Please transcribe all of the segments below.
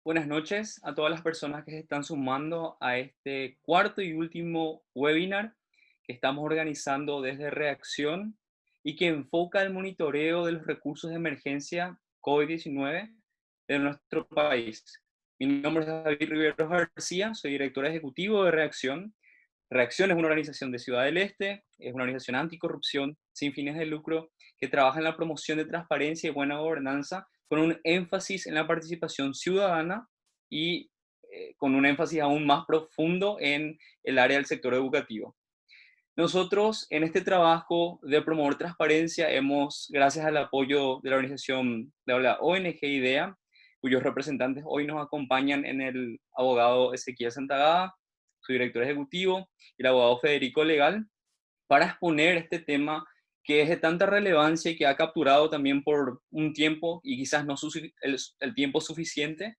Buenas noches a todas las personas que se están sumando a este cuarto y último webinar que estamos organizando desde Reacción y que enfoca el monitoreo de los recursos de emergencia COVID-19 de nuestro país. Mi nombre es David Rivero García, soy director ejecutivo de Reacción. Reacción es una organización de Ciudad del Este, es una organización anticorrupción sin fines de lucro que trabaja en la promoción de transparencia y buena gobernanza con un énfasis en la participación ciudadana y con un énfasis aún más profundo en el área del sector educativo. Nosotros en este trabajo de promover transparencia hemos, gracias al apoyo de la organización de la ONG IDEA, cuyos representantes hoy nos acompañan en el abogado Ezequiel Santagada, su director ejecutivo, y el abogado Federico Legal, para exponer este tema que es de tanta relevancia y que ha capturado también por un tiempo y quizás no el tiempo suficiente,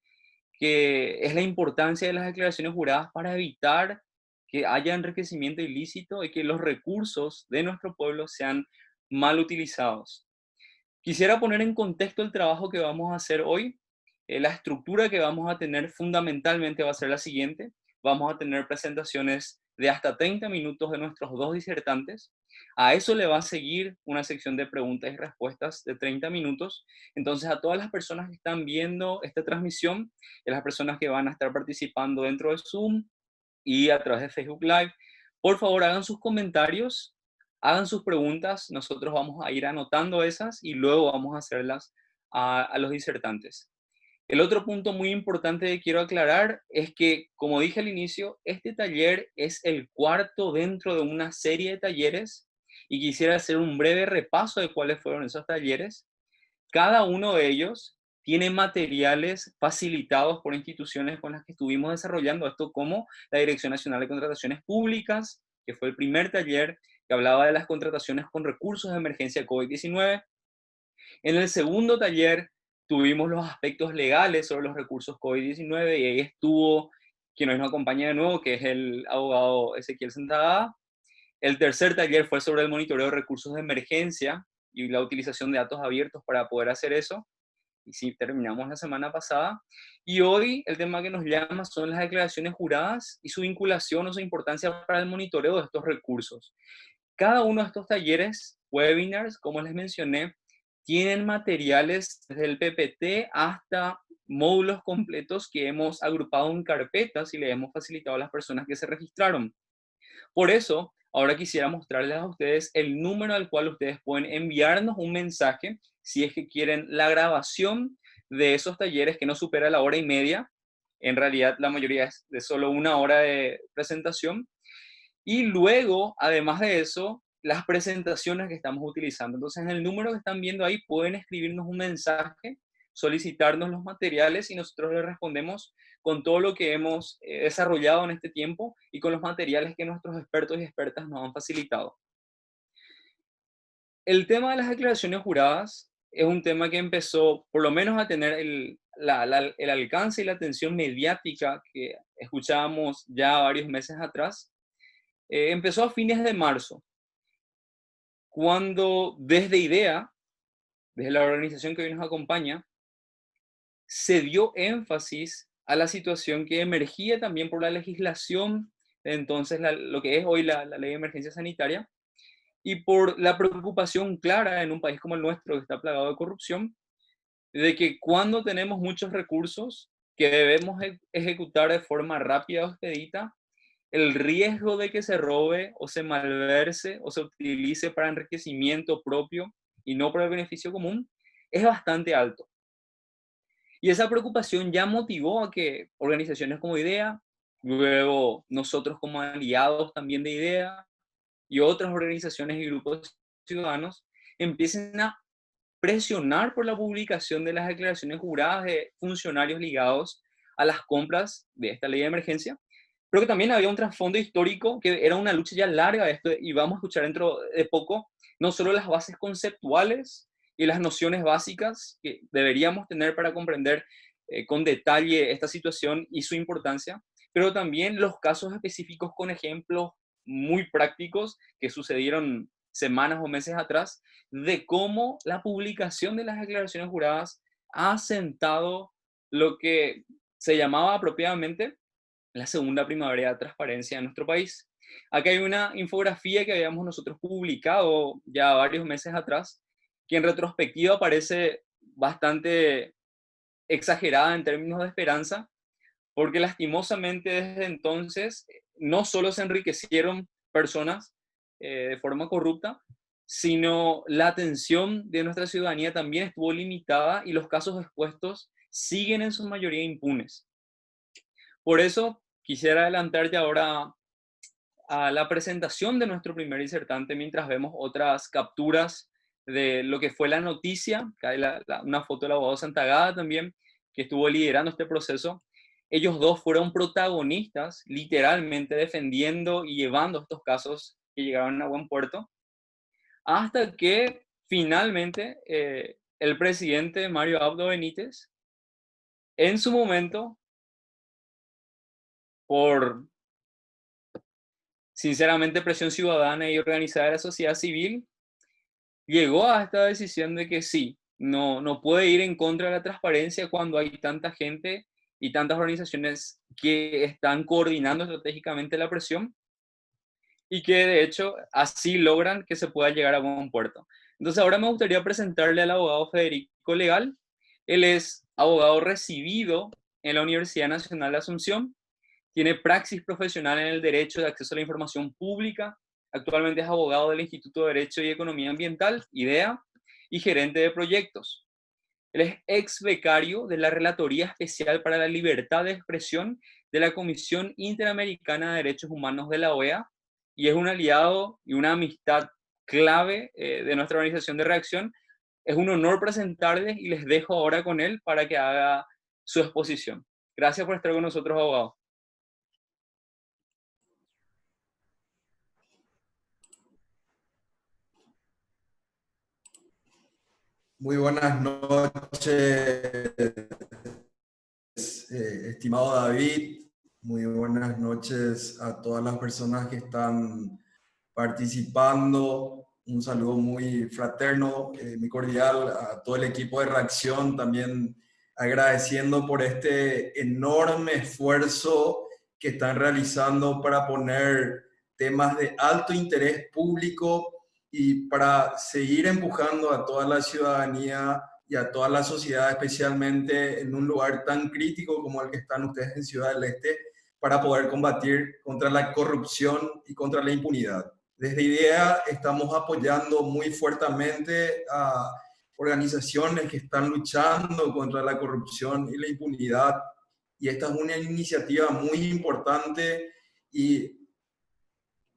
que es la importancia de las declaraciones juradas para evitar que haya enriquecimiento ilícito y que los recursos de nuestro pueblo sean mal utilizados. Quisiera poner en contexto el trabajo que vamos a hacer hoy. La estructura que vamos a tener fundamentalmente va a ser la siguiente. Vamos a tener presentaciones de hasta 30 minutos de nuestros dos disertantes. A eso le va a seguir una sección de preguntas y respuestas de 30 minutos. Entonces, a todas las personas que están viendo esta transmisión, y a las personas que van a estar participando dentro de Zoom y a través de Facebook Live, por favor hagan sus comentarios, hagan sus preguntas, nosotros vamos a ir anotando esas y luego vamos a hacerlas a los disertantes. El otro punto muy importante que quiero aclarar es que, como dije al inicio, este taller es el cuarto dentro de una serie de talleres y quisiera hacer un breve repaso de cuáles fueron esos talleres. Cada uno de ellos tiene materiales facilitados por instituciones con las que estuvimos desarrollando esto, como la Dirección Nacional de Contrataciones Públicas, que fue el primer taller que hablaba de las contrataciones con recursos de emergencia COVID-19. En el segundo taller tuvimos los aspectos legales sobre los recursos COVID-19 y ahí estuvo quien hoy nos acompaña de nuevo, que es el abogado Ezequiel Santagada. El tercer taller fue sobre el monitoreo de recursos de emergencia y la utilización de datos abiertos para poder hacer eso. Y sí, terminamos la semana pasada. Y hoy el tema que nos llama son las declaraciones juradas y su vinculación o su importancia para el monitoreo de estos recursos. Cada uno de estos talleres, webinars, como les mencioné, tienen materiales desde el PPT hasta módulos completos que hemos agrupado en carpetas y le hemos facilitado a las personas que se registraron. Por eso, ahora quisiera mostrarles a ustedes el número al cual ustedes pueden enviarnos un mensaje si es que quieren la grabación de esos talleres que no supera la hora y media. En realidad, la mayoría es de solo una hora de presentación. Y luego, además de eso, las presentaciones que estamos utilizando. Entonces, en el número que están viendo ahí, pueden escribirnos un mensaje, solicitarnos los materiales y nosotros les respondemos con todo lo que hemos desarrollado en este tiempo y con los materiales que nuestros expertos y expertas nos han facilitado. El tema de las declaraciones juradas es un tema que empezó por lo menos a tener el alcance y la atención mediática que escuchábamos ya varios meses atrás. Empezó a fines de marzo, cuando desde IDEA, desde la organización que hoy nos acompaña, se dio énfasis a la situación que emergía también por la legislación, entonces lo que es hoy la ley de emergencia sanitaria, y por la preocupación clara en un país como el nuestro, que está plagado de corrupción, de que cuando tenemos muchos recursos que debemos ejecutar de forma rápida o expedita, el riesgo de que se robe o se malverse o se utilice para enriquecimiento propio y no para el beneficio común es bastante alto. Y esa preocupación ya motivó a que organizaciones como IDEA, luego nosotros como aliados también de IDEA y otras organizaciones y grupos ciudadanos empiecen a presionar por la publicación de las declaraciones juradas de funcionarios ligados a las compras de esta ley de emergencia, pero que también había un trasfondo histórico que era una lucha ya larga de esto, y vamos a escuchar dentro de poco no solo las bases conceptuales y las nociones básicas que deberíamos tener para comprender con detalle esta situación y su importancia, pero también los casos específicos con ejemplos muy prácticos que sucedieron semanas o meses atrás, de cómo la publicación de las declaraciones juradas ha sentado lo que Se llamaba apropiadamente la segunda primavera de transparencia en nuestro país. Acá hay una infografía que habíamos nosotros publicado ya varios meses atrás, que en retrospectiva parece bastante exagerada en términos de esperanza, porque lastimosamente desde entonces no solo se enriquecieron personas de forma corrupta, sino la atención de nuestra ciudadanía también estuvo limitada y los casos expuestos siguen en su mayoría impunes. Por eso quisiera adelantarte ahora a la presentación de nuestro primer disertante mientras vemos otras capturas de lo que fue la noticia. Acá hay una foto del abogado Santagada también, que estuvo liderando este proceso. Ellos dos fueron protagonistas, literalmente defendiendo y llevando estos casos que llegaron a buen puerto, hasta que finalmente el presidente Mario Abdo Benítez, en su momento, por sinceramente presión ciudadana y organizada de la sociedad civil, llegó a esta decisión de que sí, no puede ir en contra de la transparencia cuando hay tanta gente y tantas organizaciones que están coordinando estratégicamente la presión y que de hecho así logran que se pueda llegar a buen puerto. Entonces ahora me gustaría presentarle al abogado Federico Legal. Él es abogado recibido en la Universidad Nacional de Asunción, tiene praxis profesional en el derecho de acceso a la información pública. Actualmente es abogado del Instituto de Derecho y Economía Ambiental, IDEA, y gerente de proyectos. Él es ex becario de la Relatoría Especial para la Libertad de Expresión de la Comisión Interamericana de Derechos Humanos de la OEA y es un aliado y una amistad clave de nuestra organización de reacción. Es un honor presentarles y les dejo ahora con él para que haga su exposición. Gracias por estar con nosotros, abogado. Muy buenas noches, estimado David. Muy buenas noches a todas las personas que están participando. Un saludo muy fraterno, muy cordial a todo el equipo de Reacción. También agradeciendo por este enorme esfuerzo que están realizando para poner temas de alto interés público y para seguir empujando a toda la ciudadanía y a toda la sociedad, especialmente en un lugar tan crítico como el que están ustedes en Ciudad del Este, para poder combatir contra la corrupción y contra la impunidad. Desde IDEA estamos apoyando muy fuertemente a organizaciones que están luchando contra la corrupción y la impunidad, y esta es una iniciativa muy importante y,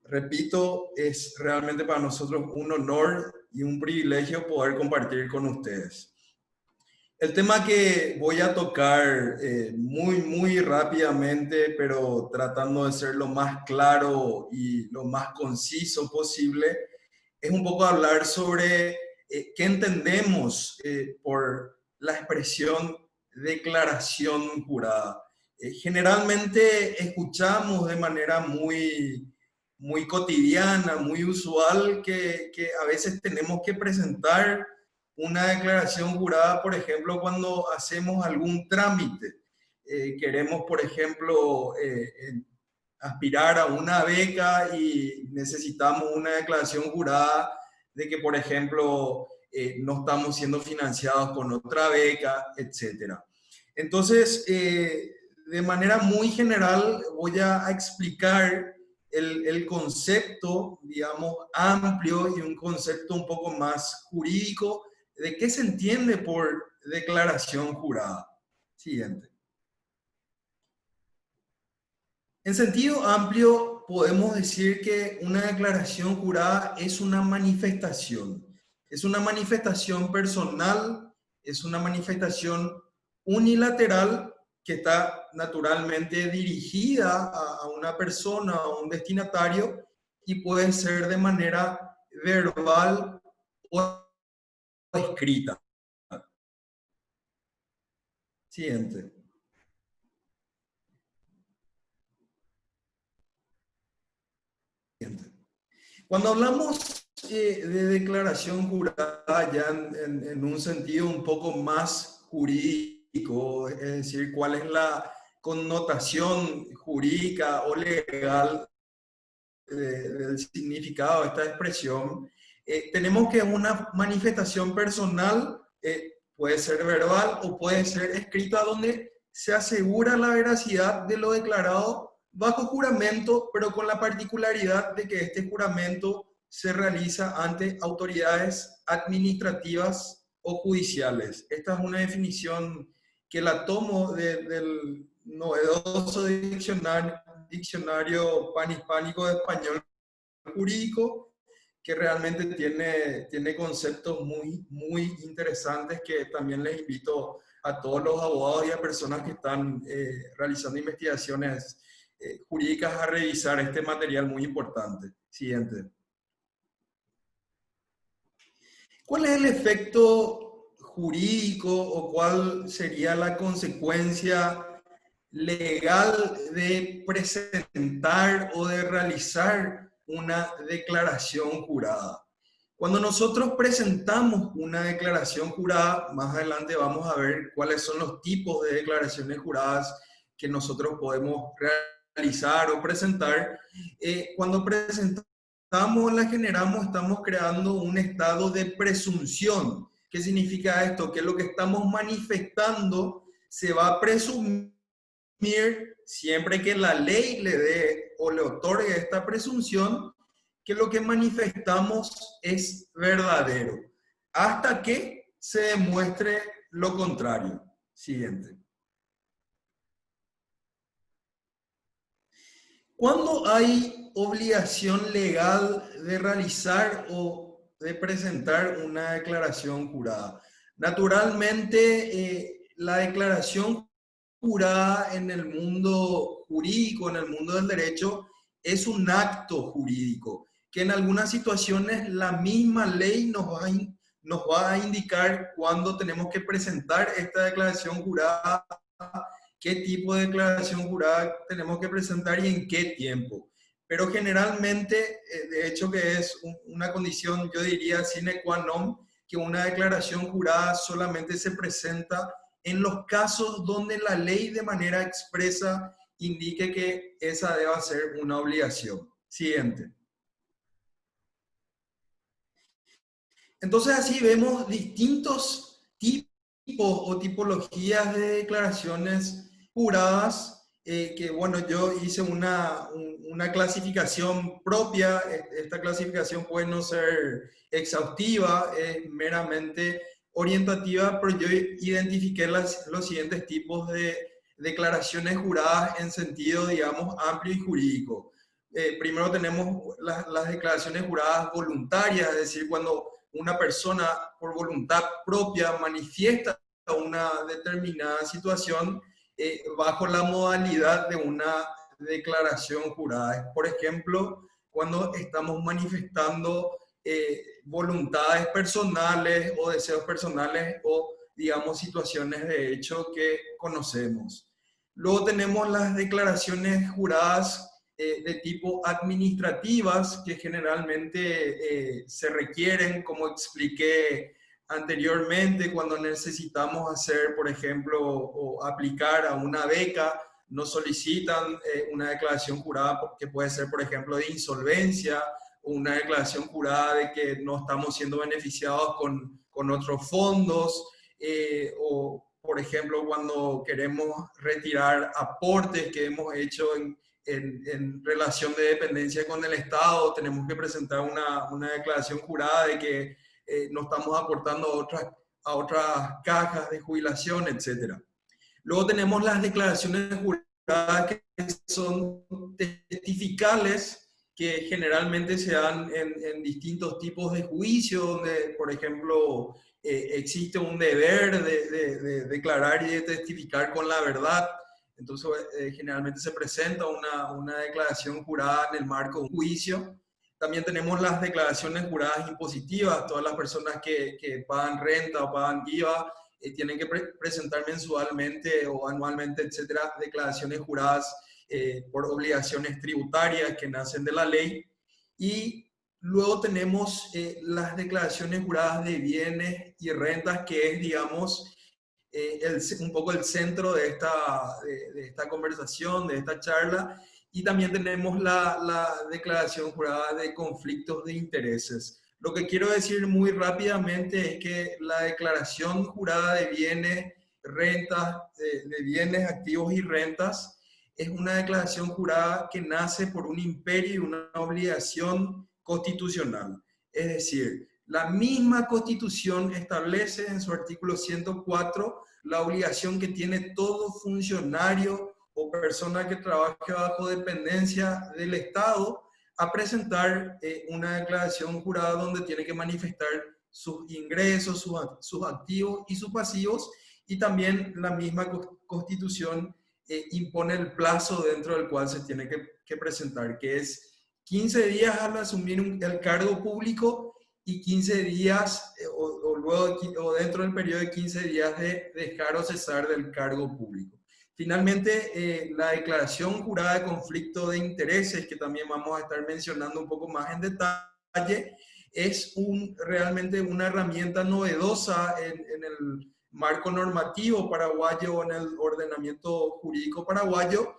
repito, es realmente para nosotros un honor y un privilegio poder compartir con ustedes. El tema que voy a tocar muy rápidamente, pero tratando de ser lo más claro y lo más conciso posible, es un poco hablar sobre qué entendemos por la expresión declaración jurada. Generalmente escuchamos de manera muy cotidiana, muy usual, que a veces tenemos que presentar una declaración jurada, por ejemplo, cuando hacemos algún trámite. Queremos, por ejemplo, aspirar a una beca y necesitamos una declaración jurada de que, por ejemplo, no estamos siendo financiados con otra beca, etcétera. Entonces, de manera muy general, voy a explicar el concepto, digamos, amplio y un concepto un poco más jurídico de qué se entiende por declaración jurada. Siguiente. En sentido amplio, podemos decir que una declaración jurada es una manifestación. Es una manifestación personal, es una manifestación unilateral que está naturalmente dirigida a una persona, a un destinatario, y puede ser de manera verbal o escrita. Siguiente. Cuando hablamos de declaración jurada ya en un sentido un poco más jurídico, es decir, cuál es connotación jurídica o legal del significado de esta expresión, tenemos que una manifestación personal puede ser verbal o puede ser escrita donde se asegura la veracidad de lo declarado bajo juramento, pero con la particularidad de que este juramento se realiza ante autoridades administrativas o judiciales. Esta es una definición que la tomo del novedoso diccionario panhispánico de español jurídico, que realmente tiene conceptos muy interesantes que también les invito a todos los abogados y a personas que están realizando investigaciones jurídicas a revisar este material muy importante. Siguiente. ¿Cuál es el efecto jurídico o cuál sería la consecuencia legal de presentar o de realizar una declaración jurada? Cuando nosotros presentamos una declaración jurada, más adelante vamos a ver cuáles son los tipos de declaraciones juradas que nosotros podemos realizar o presentar. Cuando presentamos la generamos, estamos creando un estado de presunción. ¿Qué significa esto? Que lo que estamos manifestando se va a presumir siempre que la ley le dé o le otorgue esta presunción, que lo que manifestamos es verdadero, hasta que se demuestre lo contrario. Siguiente. ¿Cuándo hay obligación legal de realizar o de presentar una declaración jurada? Naturalmente, la declaración jurada en el mundo jurídico, en el mundo del derecho, es un acto jurídico, que en algunas situaciones la misma ley nos va a indicar cuándo tenemos que presentar esta declaración jurada, qué tipo de declaración jurada tenemos que presentar y en qué tiempo. Pero generalmente, de hecho que es una condición, yo diría, sine qua non, que una declaración jurada solamente se presenta en los casos donde la ley de manera expresa indique que esa deba ser una obligación. Siguiente. Entonces así vemos distintos tipos o tipologías de declaraciones juradas, que bueno, yo hice una clasificación propia. Esta clasificación puede no ser exhaustiva, es meramente orientativa, pero yo identifiqué los siguientes tipos de declaraciones juradas en sentido, digamos, amplio y jurídico. Primero tenemos las declaraciones juradas voluntarias, es decir, cuando una persona por voluntad propia manifiesta una determinada situación bajo la modalidad de una declaración jurada. Por ejemplo, cuando estamos manifestando voluntades personales o deseos personales o, digamos, situaciones de hecho que conocemos. Luego tenemos las declaraciones juradas de tipo administrativas, que generalmente se requieren, como expliqué anteriormente, cuando necesitamos hacer, por ejemplo, o aplicar a una beca, nos solicitan una declaración jurada que puede ser, por ejemplo, de insolvencia, o una declaración jurada de que no estamos siendo beneficiados con otros fondos, o, por ejemplo, cuando queremos retirar aportes que hemos hecho en relación de dependencia con el Estado, tenemos que presentar una declaración jurada de que no estamos aportando a otras cajas de jubilación, etc. Luego tenemos las declaraciones juradas que son testificales, que generalmente se dan en distintos tipos de juicios, donde, por ejemplo, existe un deber de declarar y de testificar con la verdad. Entonces, generalmente se presenta una declaración jurada en el marco de un juicio. También tenemos las declaraciones juradas impositivas. Todas las personas que pagan renta o pagan IVA tienen que presentar mensualmente o anualmente, etcétera, declaraciones juradas por obligaciones tributarias que nacen de la ley. Y luego tenemos las declaraciones juradas de bienes y rentas, que es, digamos, un poco el centro de de esta conversación, de esta charla. Y también tenemos la declaración jurada de conflictos de intereses. Lo que quiero decir muy rápidamente es que la declaración jurada de bienes, rentas, de bienes, activos y rentas, es una declaración jurada que nace por un imperio y una obligación constitucional. Es decir, la misma Constitución establece en su artículo 104 la obligación que tiene todo funcionario o persona que trabaje bajo dependencia del Estado a presentar una declaración jurada donde tiene que manifestar sus ingresos, sus activos y sus pasivos, y también la misma Constitución impone el plazo dentro del cual se tiene que presentar, que es 15 días al asumir el cargo público y 15 días luego, o dentro del periodo de 15 días de dejar o cesar del cargo público. Finalmente, la declaración jurada de conflicto de intereses, que también vamos a estar mencionando un poco más en detalle, es realmente una herramienta novedosa en el marco normativo paraguayo, en el ordenamiento jurídico paraguayo.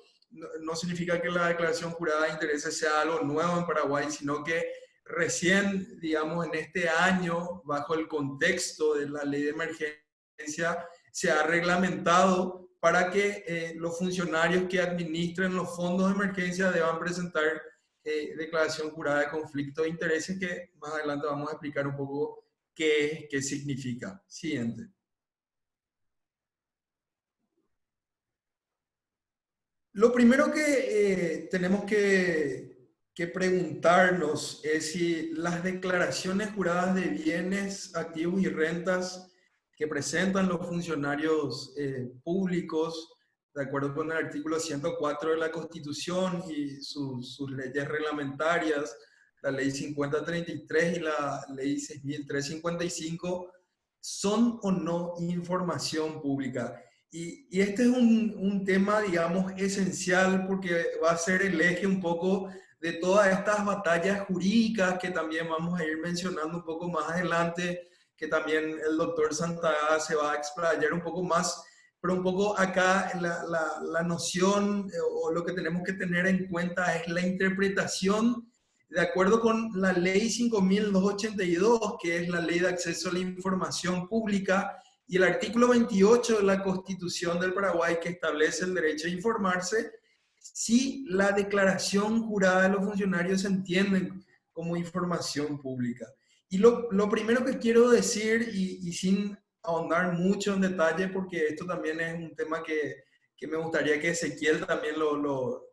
No significa que la declaración jurada de intereses sea algo nuevo en Paraguay, sino que recién, digamos, en este año, bajo el contexto de la ley de emergencia, se ha reglamentado para que los funcionarios que administren los fondos de emergencia deban presentar declaración jurada de conflicto de intereses, que más adelante vamos a explicar un poco qué significa. Siguiente. Lo primero que tenemos que preguntarnos es si las declaraciones juradas de bienes, activos y rentas que presentan los funcionarios públicos, de acuerdo con el artículo 104 de la Constitución y sus leyes reglamentarias, la ley 5033 y la ley 6355, son o no información pública. Y este es un tema, digamos, esencial, porque va a ser el eje un poco de todas estas batallas jurídicas que también vamos a ir mencionando un poco más adelante, que también el doctor Santagá se va a explayar un poco más, pero un poco acá la noción o lo que tenemos que tener en cuenta es la interpretación de acuerdo con la ley 5282, que es la ley de acceso a la información pública, y el artículo 28 de la Constitución del Paraguay, que establece el derecho a informarse, si la declaración jurada de los funcionarios se entienden como información pública. Y lo primero que quiero decir, y sin ahondar mucho en detalle, porque esto también es un tema que me gustaría que Ezequiel también lo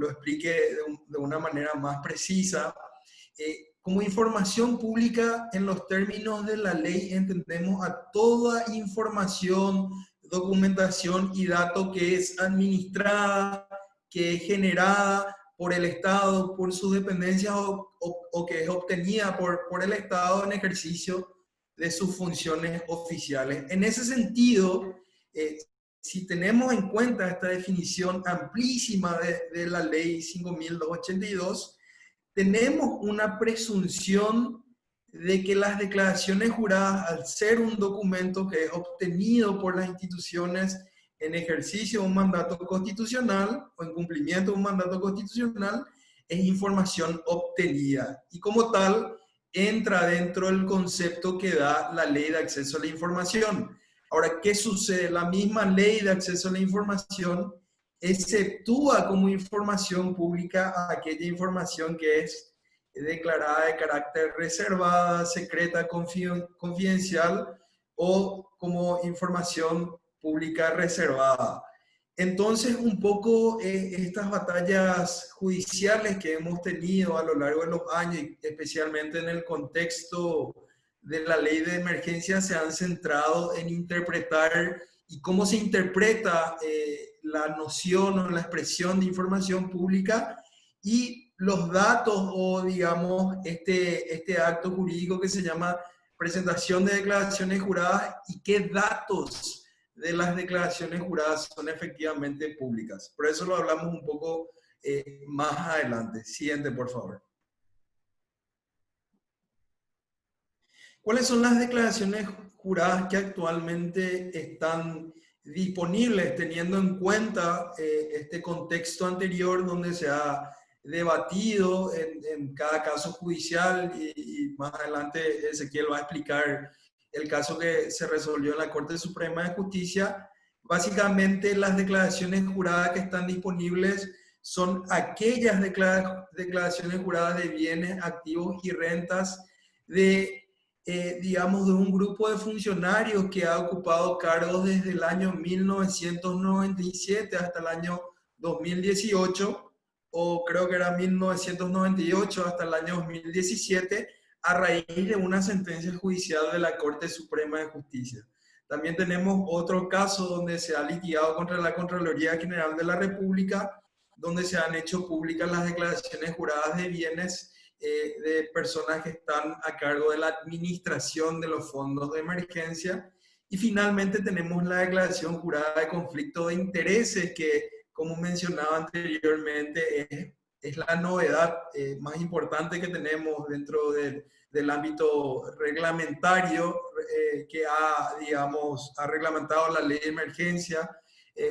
explique de una manera más precisa. Como información pública, en los términos de la ley, entendemos a toda información, documentación y dato que es administrada, que es generada por el Estado, por sus dependencias o que es obtenida por el Estado en ejercicio de sus funciones oficiales. En ese sentido, si tenemos en cuenta esta definición amplísima de la ley 5282, tenemos una presunción de que las declaraciones juradas, al ser un documento que es obtenido por las instituciones en ejercicio de un mandato constitucional o en cumplimiento de un mandato constitucional, es información obtenida. Y como tal, entra dentro del concepto que da la ley de acceso a la información. Ahora, ¿qué sucede? La misma ley de acceso a la información exceptúa como información pública aquella información que es declarada de carácter reservada, secreta, confidencial o como información pública reservada. Entonces, un poco estas batallas judiciales que hemos tenido a lo largo de los años, especialmente en el contexto de la ley de emergencia, se han centrado en interpretar y cómo se interpreta la noción o la expresión de información pública y los datos o, digamos, este acto jurídico que se llama presentación de declaraciones juradas y qué datos de las declaraciones juradas son efectivamente públicas. Por eso lo hablamos un poco más adelante. Siguiente, por favor. ¿Cuáles son las declaraciones juradas que actualmente están disponibles, teniendo en cuenta este contexto anterior donde se ha debatido en cada caso judicial y más adelante Ezequiel va a explicar el caso que se resolvió en la Corte Suprema de Justicia. Básicamente las declaraciones juradas que están disponibles son aquellas declaraciones juradas de bienes, activos y rentas de, digamos, de un grupo de funcionarios que ha ocupado cargos desde el año 1997 hasta el año 2018, o creo que era 1998 hasta el año 2017, a raíz de una sentencia judicial de la Corte Suprema de Justicia. También tenemos otro caso donde se ha litigado contra la Contraloría General de la República, donde se han hecho públicas las declaraciones juradas de bienes de personas que están a cargo de la administración de los fondos de emergencia. Y finalmente tenemos la declaración jurada de conflicto de intereses, que, como mencionaba anteriormente, es la novedad más importante que tenemos dentro del ámbito reglamentario que ha, digamos, ha reglamentado la ley de emergencia,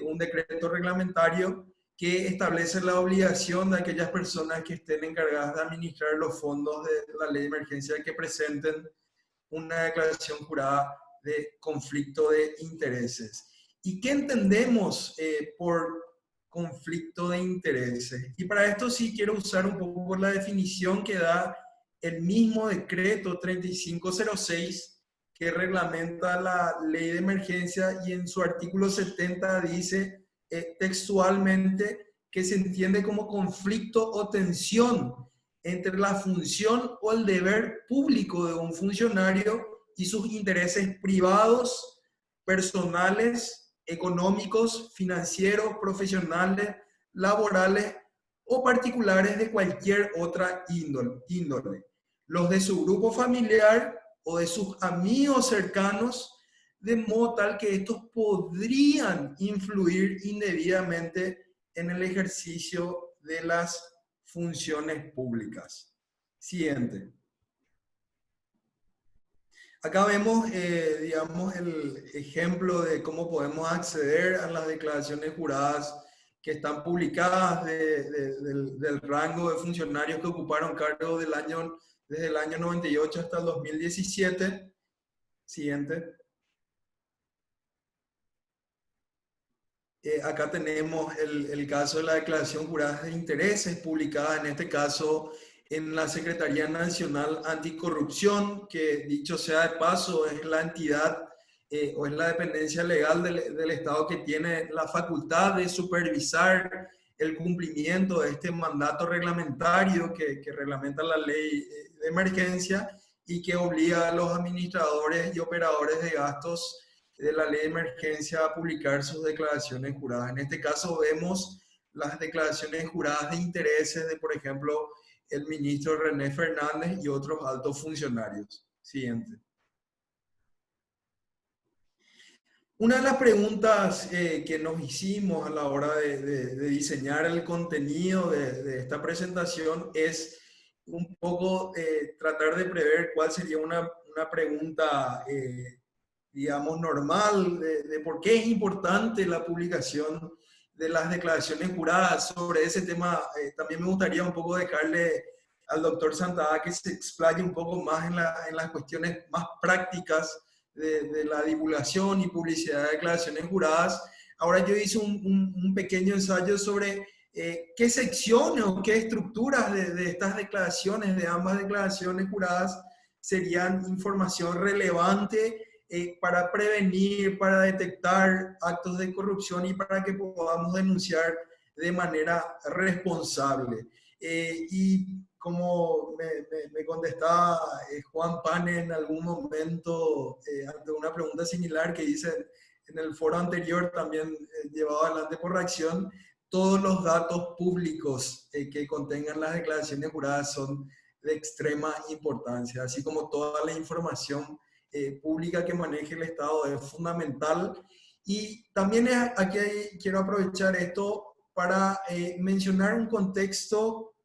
un decreto reglamentario que establece la obligación de aquellas personas que estén encargadas de administrar los fondos de la ley de emergencia que presenten una declaración jurada de conflicto de intereses. ¿Y qué entendemos por conflicto de intereses? Y para esto sí quiero usar un poco la definición que da el mismo decreto 3506 que reglamenta la ley de emergencia, y en su artículo 70 dice textualmente que se entiende como conflicto o tensión entre la función o el deber público de un funcionario y sus intereses privados, personales, económicos, financieros, profesionales, laborales o particulares de cualquier otra índole. Los de su grupo familiar o de sus amigos cercanos, de modo tal que estos podrían influir indebidamente en el ejercicio de las funciones públicas. Siguiente. Acá vemos, digamos, el ejemplo de cómo podemos acceder a las declaraciones juradas que están publicadas del rango de funcionarios que ocuparon cargo desde el año 98 hasta el 2017. Siguiente. Acá tenemos el caso de la declaración jurada de intereses publicada en este caso en la Secretaría Nacional Anticorrupción, que dicho sea de paso es la entidad o es la dependencia legal del Estado que tiene la facultad de supervisar el cumplimiento de este mandato reglamentario que reglamenta la ley de emergencia y que obliga a los administradores y operadores de gastos de la ley de emergencia a publicar sus declaraciones juradas. En este caso vemos las declaraciones juradas de intereses de, por ejemplo, el ministro René Fernández y otros altos funcionarios. Siguiente. Una de las preguntas que nos hicimos a la hora de diseñar el contenido de esta presentación es un poco tratar de prever cuál sería una pregunta digamos, normal de por qué es importante la publicación de las declaraciones juradas. Sobre ese tema también me gustaría un poco dejarle al doctor Santadá que se explaye un poco más en las cuestiones más prácticas de la divulgación y publicidad de declaraciones juradas. Ahora yo hice un pequeño ensayo sobre qué secciones o qué estructuras de estas declaraciones, de ambas declaraciones juradas, serían información relevante para prevenir, para detectar actos de corrupción y para que podamos denunciar de manera responsable. Y como me contestaba Juan Pane en algún momento ante una pregunta similar que hice en el foro anterior, también llevado adelante por Reacción, todos los datos públicos que contengan las declaraciones juradas son de extrema importancia, así como toda la información pública que maneje el Estado es fundamental. Y también aquí quiero aprovechar esto para mencionar un contexto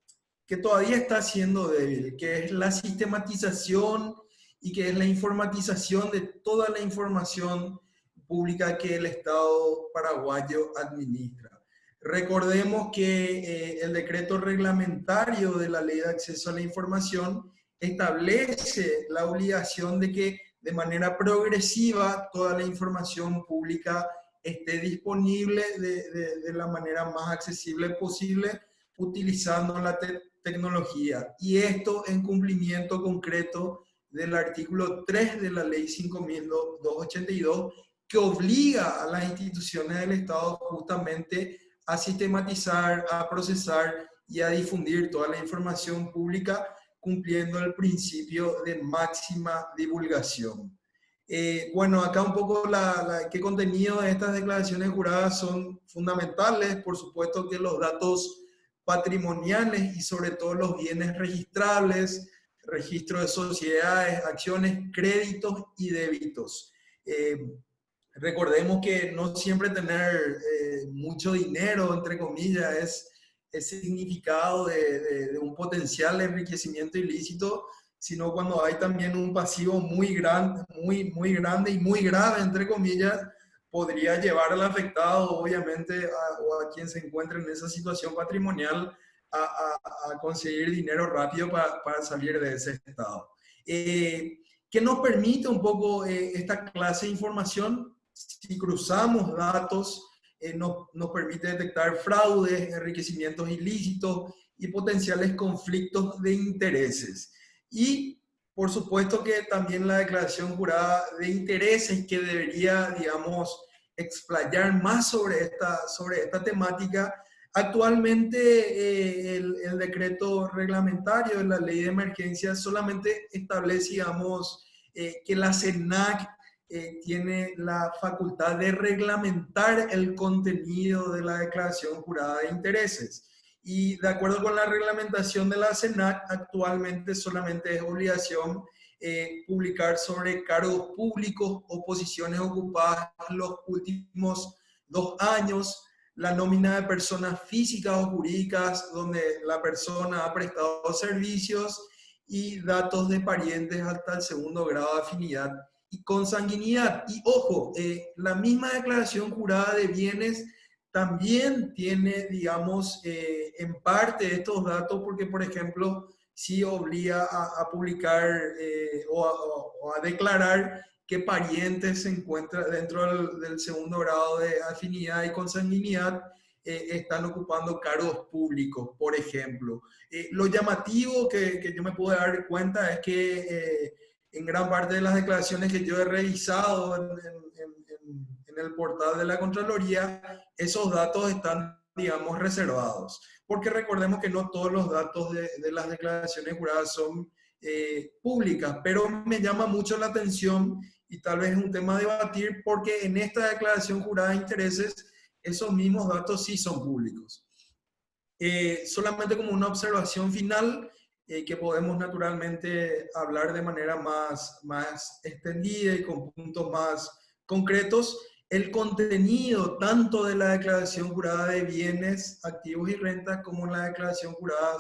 que todavía está siendo débil, que es la sistematización y que es la informatización de toda la información pública que el Estado paraguayo administra. Recordemos que el decreto reglamentario de la Ley de Acceso a la Información establece la obligación de que de manera progresiva toda la información pública esté disponible de la manera más accesible posible utilizando la tecnología. Y esto en cumplimiento concreto del artículo 3 de la Ley 5.282, que obliga a las instituciones del Estado justamente a sistematizar, a procesar y a difundir toda la información pública cumpliendo el principio de máxima divulgación. Bueno, acá un poco qué contenido de estas declaraciones juradas son fundamentales. Por supuesto que los datos patrimoniales y sobre todo los bienes registrables, registro de sociedades, acciones, créditos y débitos. Recordemos que no siempre tener mucho dinero, entre comillas, es significado de un potencial enriquecimiento ilícito, sino cuando hay también un pasivo muy grande y muy grave, entre comillas, podría llevar al afectado, obviamente, o a quien se encuentre en esa situación patrimonial, a conseguir dinero rápido para salir de ese estado. ¿Qué nos permite un poco esta clase de información? Si cruzamos datos, nos permite detectar fraudes, enriquecimientos ilícitos y potenciales conflictos de intereses. Y por supuesto que también la declaración jurada de intereses que debería, digamos, explayar más sobre esta temática. Actualmente el decreto reglamentario de la ley de emergencia solamente establece, digamos, que la CENAC tiene la facultad de reglamentar el contenido de la declaración jurada de intereses. Y de acuerdo con la reglamentación de la CENAC, actualmente solamente es obligación publicar sobre cargos públicos o posiciones ocupadas los últimos 2 años, la nómina de personas físicas o jurídicas donde la persona ha prestado servicios y datos de parientes hasta el 2º grado de afinidad y consanguinidad. Y ojo, la misma declaración jurada de bienes también tiene, digamos, en parte estos datos porque, por ejemplo, sí obliga a publicar o a declarar qué parientes se encuentran dentro del 2º grado de afinidad y consanguinidad están ocupando cargos públicos, por ejemplo. Lo llamativo que yo me pude dar cuenta es que en gran parte de las declaraciones que yo he revisado en el portal de la Contraloría, esos datos están, digamos, reservados. Porque recordemos que no todos los datos de las declaraciones juradas son públicas, pero me llama mucho la atención y tal vez es un tema a debatir porque en esta declaración jurada de intereses esos mismos datos sí son públicos. Solamente como una observación final, que podemos naturalmente hablar de manera más extendida y con puntos más concretos, el contenido tanto de la declaración jurada de bienes, activos y rentas como la declaración jurada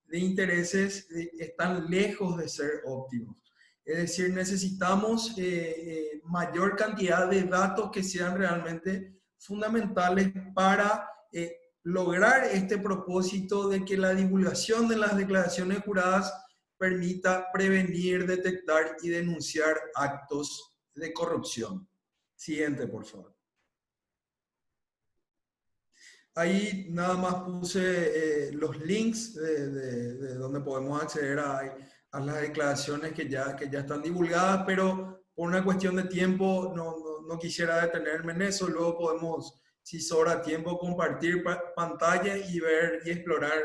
de intereses están lejos de ser óptimos. Es decir, necesitamos mayor cantidad de datos que sean realmente fundamentales para lograr este propósito de que la divulgación de las declaraciones juradas permita prevenir, detectar y denunciar actos de corrupción. Siguiente, por favor. Ahí nada más puse los links de donde podemos acceder a las declaraciones que ya están divulgadas, pero por una cuestión de tiempo no quisiera detenerme en eso. Luego podemos, si sobra tiempo, compartir pantalla y ver y explorar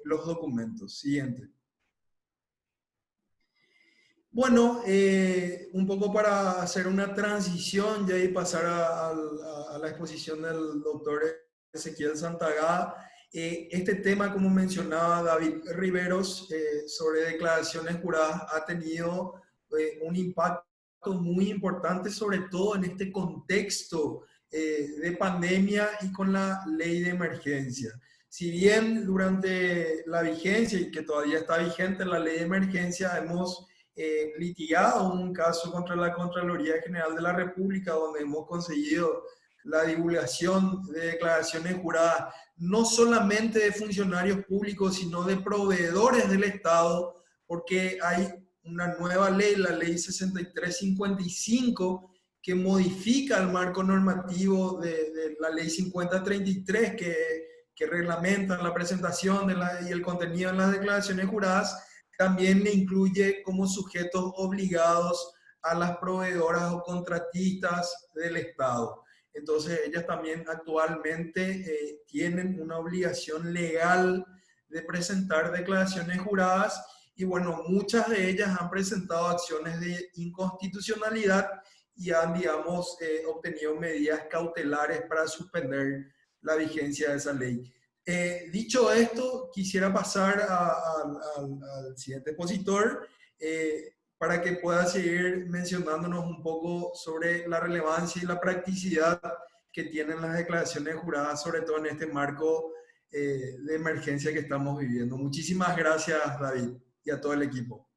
los documentos. Siguiente. Bueno, un poco para hacer una transición ya y pasar a la exposición del doctor Ezequiel Santagada. Este tema, como mencionaba David Riveros, sobre declaraciones juradas, ha tenido un impacto muy importante, sobre todo en este contexto de pandemia y con la ley de emergencia. Si bien durante la vigencia, y que todavía está vigente la ley de emergencia, hemos litigado un caso contra la Contraloría General de la República, donde hemos conseguido la divulgación de declaraciones juradas, no solamente de funcionarios públicos, sino de proveedores del Estado, porque hay una nueva ley, la ley 6355, que modifica el marco normativo de la ley 5033, que reglamenta la presentación y el contenido de las declaraciones juradas. También le incluye como sujetos obligados a las proveedoras o contratistas del Estado. Entonces, ellas también actualmente tienen una obligación legal de presentar declaraciones juradas, y bueno, muchas de ellas han presentado acciones de inconstitucionalidad y han, digamos, obtenido medidas cautelares para suspender la vigencia de esa ley. Dicho esto, quisiera pasar al siguiente expositor para que pueda seguir mencionándonos un poco sobre la relevancia y la practicidad que tienen las declaraciones juradas, sobre todo en este marco de emergencia que estamos viviendo. Muchísimas gracias, David, y a todo el equipo.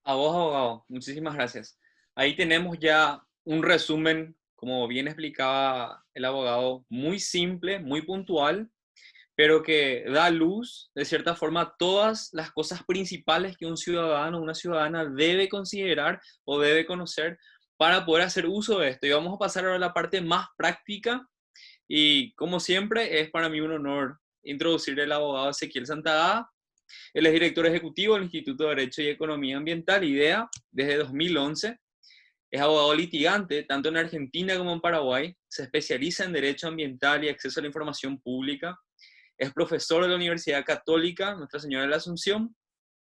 A vos, abogado, muchísimas gracias. Ahí tenemos ya un resumen, como bien explicaba el abogado, muy simple, muy puntual, pero que da luz, de cierta forma, a todas las cosas principales que un ciudadano o una ciudadana debe considerar o debe conocer para poder hacer uso de esto. Y vamos a pasar ahora a la parte más práctica, y como siempre, es para mí un honor introducir al abogado Ezequiel Santagada. Él es director ejecutivo del Instituto de Derecho y Economía Ambiental, IDEA, desde 2011. Es abogado litigante, tanto en Argentina como en Paraguay. Se especializa en Derecho Ambiental y Acceso a la Información Pública. Es profesor de la Universidad Católica Nuestra Señora de la Asunción.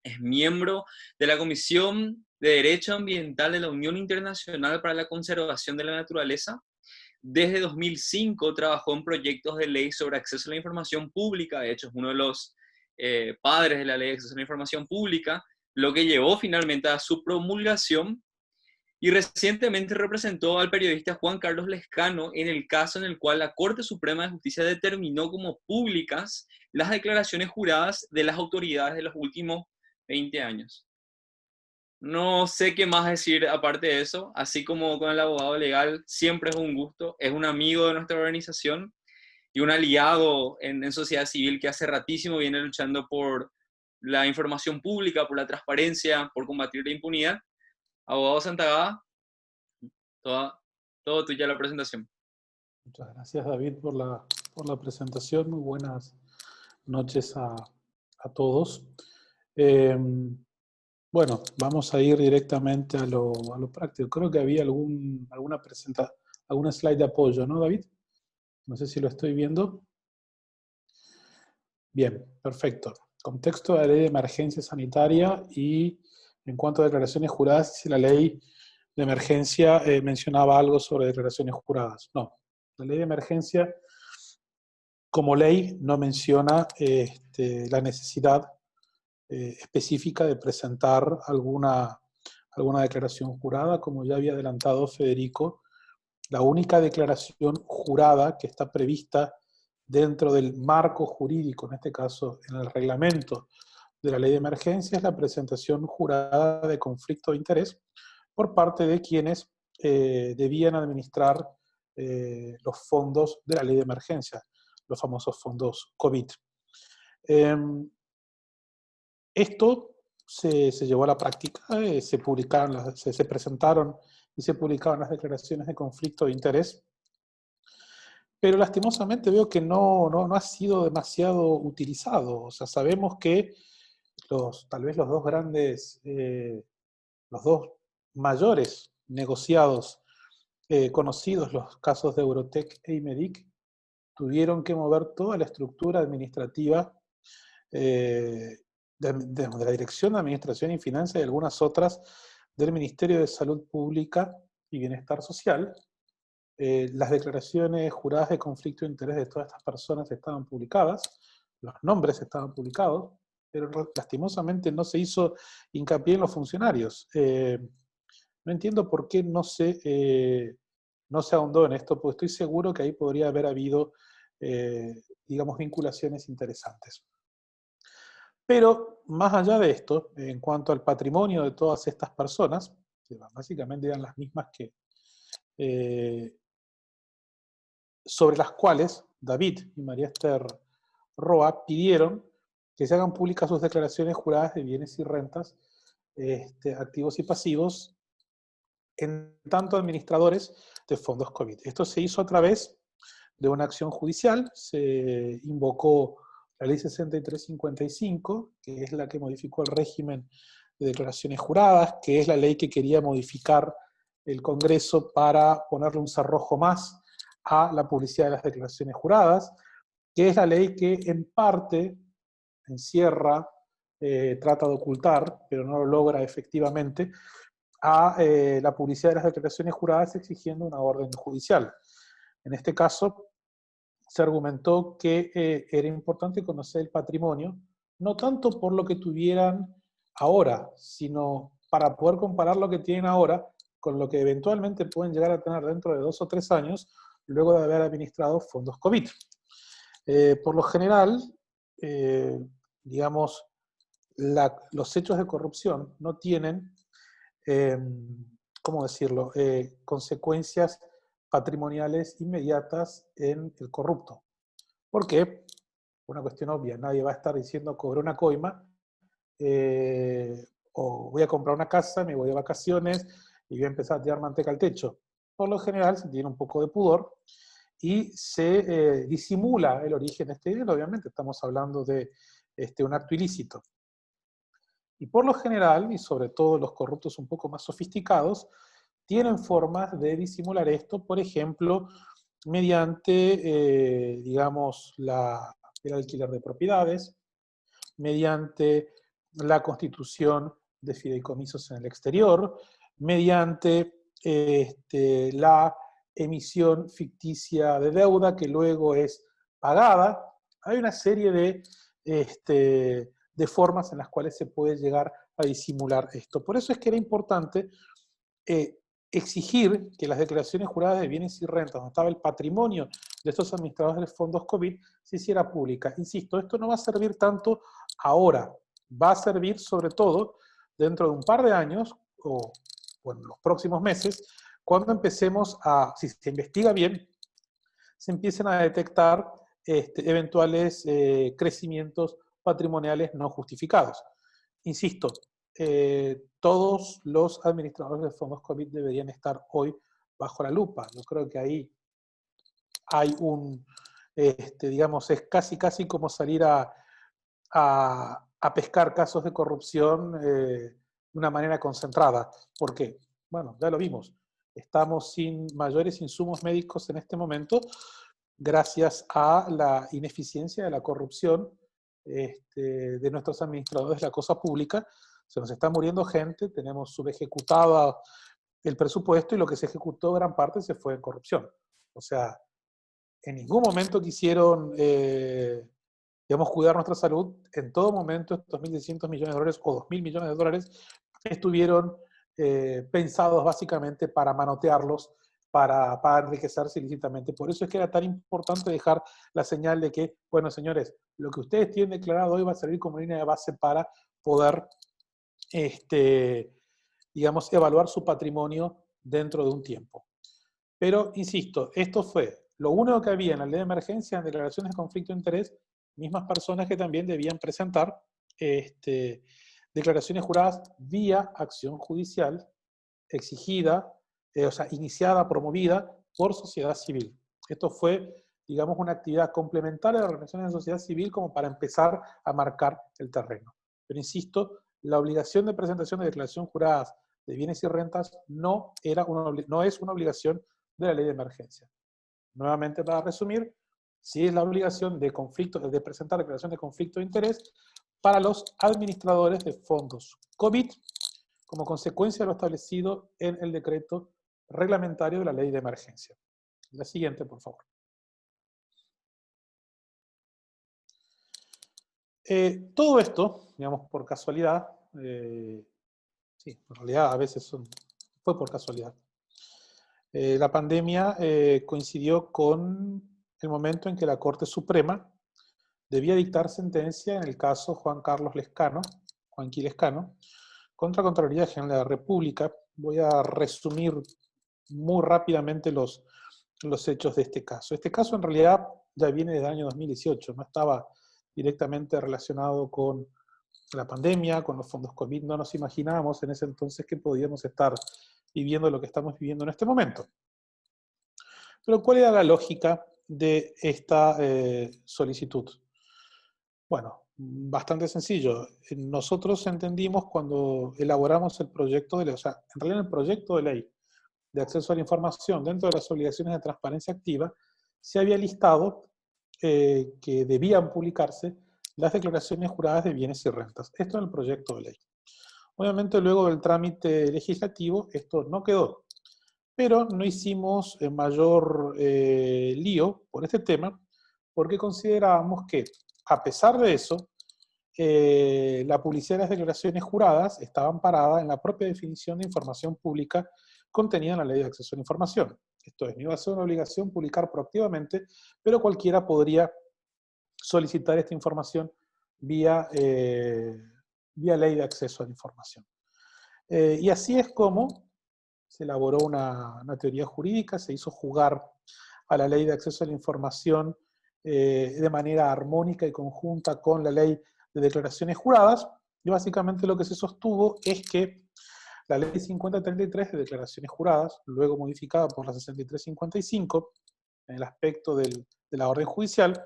Es miembro de la Comisión de Derecho Ambiental de la Unión Internacional para la Conservación de la Naturaleza. Desde 2005 trabajó en proyectos de ley sobre acceso a la información pública. De hecho, es uno de los padres de la ley de acceso a la información pública, lo que llevó finalmente a su promulgación. Y recientemente representó al periodista Juan Carlos Lescano en el caso en el cual la Corte Suprema de Justicia determinó como públicas las declaraciones juradas de las autoridades de los últimos 20 años. No sé qué más decir aparte de eso. Así como con el abogado legal, siempre es un gusto. Es un amigo de nuestra organización y un aliado en sociedad civil que hace ratísimo viene luchando por la información pública, por la transparencia, por combatir la impunidad. Abogado Santagada, todo tuya la presentación. Muchas gracias, David, por la presentación. Muy buenas noches a todos. Bueno, vamos a ir directamente a lo práctico. Creo que había alguna slide de apoyo, ¿no, David? No sé si lo estoy viendo. Bien, perfecto. Contexto de la ley de emergencia sanitaria y en cuanto a declaraciones juradas, si la ley de emergencia mencionaba algo sobre declaraciones juradas. No, la ley de emergencia como ley no menciona la necesidad específica de presentar alguna declaración jurada. Como ya había adelantado Federico, la única declaración jurada que está prevista dentro del marco jurídico, en este caso en el reglamento de la ley de emergencia, es la presentación jurada de conflicto de interés por parte de quienes debían administrar los fondos de la ley de emergencia, los famosos fondos COVID. Esto se llevó a la práctica, se presentaron y se publicaron las declaraciones de conflicto de interés, pero lastimosamente veo que no ha sido demasiado utilizado. O sea, sabemos que tal vez los dos mayores negociados conocidos, los casos de Eurotech e Imedic, tuvieron que mover toda la estructura administrativa de la Dirección de Administración y Finanzas y algunas otras del Ministerio de Salud Pública y Bienestar Social. Las declaraciones juradas de conflicto de interés de todas estas personas estaban publicadas, los nombres estaban publicados, pero lastimosamente no se hizo hincapié en los funcionarios. No entiendo por qué no se ahondó en esto, porque estoy seguro que ahí podría haber habido, digamos, vinculaciones interesantes. Pero más allá de esto, en cuanto al patrimonio de todas estas personas, que básicamente eran las mismas que sobre las cuales David y María Esther Roa pidieron que se hagan públicas sus declaraciones juradas de bienes y rentas, activos y pasivos, en tanto administradores de fondos COVID. Esto se hizo a través de una acción judicial, se invocó la ley 6355, que es la que modificó el régimen de declaraciones juradas, que es la ley que quería modificar el Congreso para ponerle un cerrojo más a la publicidad de las declaraciones juradas, que es la ley que en parte encierra, trata de ocultar, pero no lo logra efectivamente, a la publicidad de las declaraciones juradas exigiendo una orden judicial. En este caso, se argumentó que era importante conocer el patrimonio, no tanto por lo que tuvieran ahora, sino para poder comparar lo que tienen ahora con lo que eventualmente pueden llegar a tener dentro de 2 o 3 años, luego de haber administrado fondos COVID. Por lo general, digamos, los hechos de corrupción no tienen, ¿cómo decirlo?, consecuencias patrimoniales inmediatas en el corrupto. ¿Por qué? Una cuestión obvia, nadie va a estar diciendo cobré una coima, o voy a comprar una casa, me voy de vacaciones y voy a empezar a tirar manteca al techo. Por lo general se tiene un poco de pudor y se disimula el origen de este dinero. Obviamente estamos hablando de un acto ilícito. Y por lo general, y sobre todo los corruptos un poco más sofisticados, tienen formas de disimular esto, por ejemplo, mediante, digamos, el alquiler de propiedades, mediante la constitución de fideicomisos en el exterior, mediante la emisión ficticia de deuda que luego es pagada. Hay una serie de formas en las cuales se puede llegar a disimular esto. Por eso es que era importante exigir que las declaraciones juradas de bienes y rentas, donde estaba el patrimonio de estos administradores de fondos COVID, se hiciera pública. Insisto, esto no va a servir tanto ahora, va a servir sobre todo dentro de un par de años, o en los próximos meses, cuando empecemos si se investiga bien, se empiecen a detectar eventuales crecimientos patrimoniales no justificados. Insisto, todos los administradores de fondos COVID deberían estar hoy bajo la lupa. Yo creo que ahí hay digamos, es casi como salir a pescar casos de corrupción de una manera concentrada. ¿Por qué? Bueno, ya lo vimos. Estamos sin mayores insumos médicos en este momento gracias a la ineficiencia de la corrupción de nuestros administradores de la cosa pública. Se nos está muriendo gente, tenemos subejecutado el presupuesto y lo que se ejecutó gran parte se fue en corrupción. O sea, en ningún momento quisieron, digamos, cuidar nuestra salud. En todo momento estos 1.600 millones de dólares o 2.000 millones de dólares estuvieron pensados básicamente para manotearlos, para enriquecerse ilícitamente. Por eso es que era tan importante dejar la señal de que, bueno, señores, lo que ustedes tienen declarado hoy va a servir como línea de base para poder, digamos, evaluar su patrimonio dentro de un tiempo. Pero, insisto, esto fue lo único que había en la ley de emergencia en declaraciones de conflicto de interés, mismas personas que también debían presentar declaraciones juradas vía acción judicial exigida, o sea, iniciada, promovida por sociedad civil. Esto fue, digamos, una actividad complementaria de organizaciones de sociedad civil como para empezar a marcar el terreno. Pero insisto, la obligación de presentación de declaración juradas de bienes y rentas no es una obligación de la ley de emergencia. Nuevamente, para resumir, sí es la obligación de presentar declaración de conflicto de interés para los administradores de fondos COVID, como consecuencia de lo establecido en el decreto reglamentario de la ley de emergencia. La siguiente, por favor. Todo esto, digamos, por casualidad, sí, en realidad a veces fue por casualidad. La pandemia coincidió con el momento en que la Corte Suprema debía dictar sentencia en el caso Juanqui Lescano, contra Contraloría General de la República. Voy a resumir muy rápidamente los hechos de este caso. Este caso en realidad ya viene desde el año 2018, no estaba directamente relacionado con la pandemia, con los fondos COVID. No nos imaginábamos en ese entonces que podíamos estar viviendo lo que estamos viviendo en este momento. Pero ¿cuál era la lógica de esta solicitud? Bueno, bastante sencillo. Nosotros entendimos cuando elaboramos el proyecto de ley, o sea, en realidad el proyecto de ley de acceso a la información dentro de las obligaciones de transparencia activa, se había listado que debían publicarse las declaraciones juradas de bienes y rentas. Esto en el proyecto de ley. Obviamente luego del trámite legislativo esto no quedó, pero no hicimos mayor lío por este tema, porque considerábamos que, a pesar de eso, la publicidad de las declaraciones juradas estaba amparada en la propia definición de información pública contenida en la Ley de Acceso a la Información. Esto es, no iba a ser una obligación publicar proactivamente, pero cualquiera podría solicitar esta información vía Ley de Acceso a la Información. Y así es como se elaboró una teoría jurídica, se hizo jugar a la Ley de Acceso a la Información de manera armónica y conjunta con la Ley de Declaraciones Juradas, y básicamente lo que se sostuvo es que la Ley 5033 de Declaraciones Juradas, luego modificada por la 6355, en el aspecto de la orden judicial,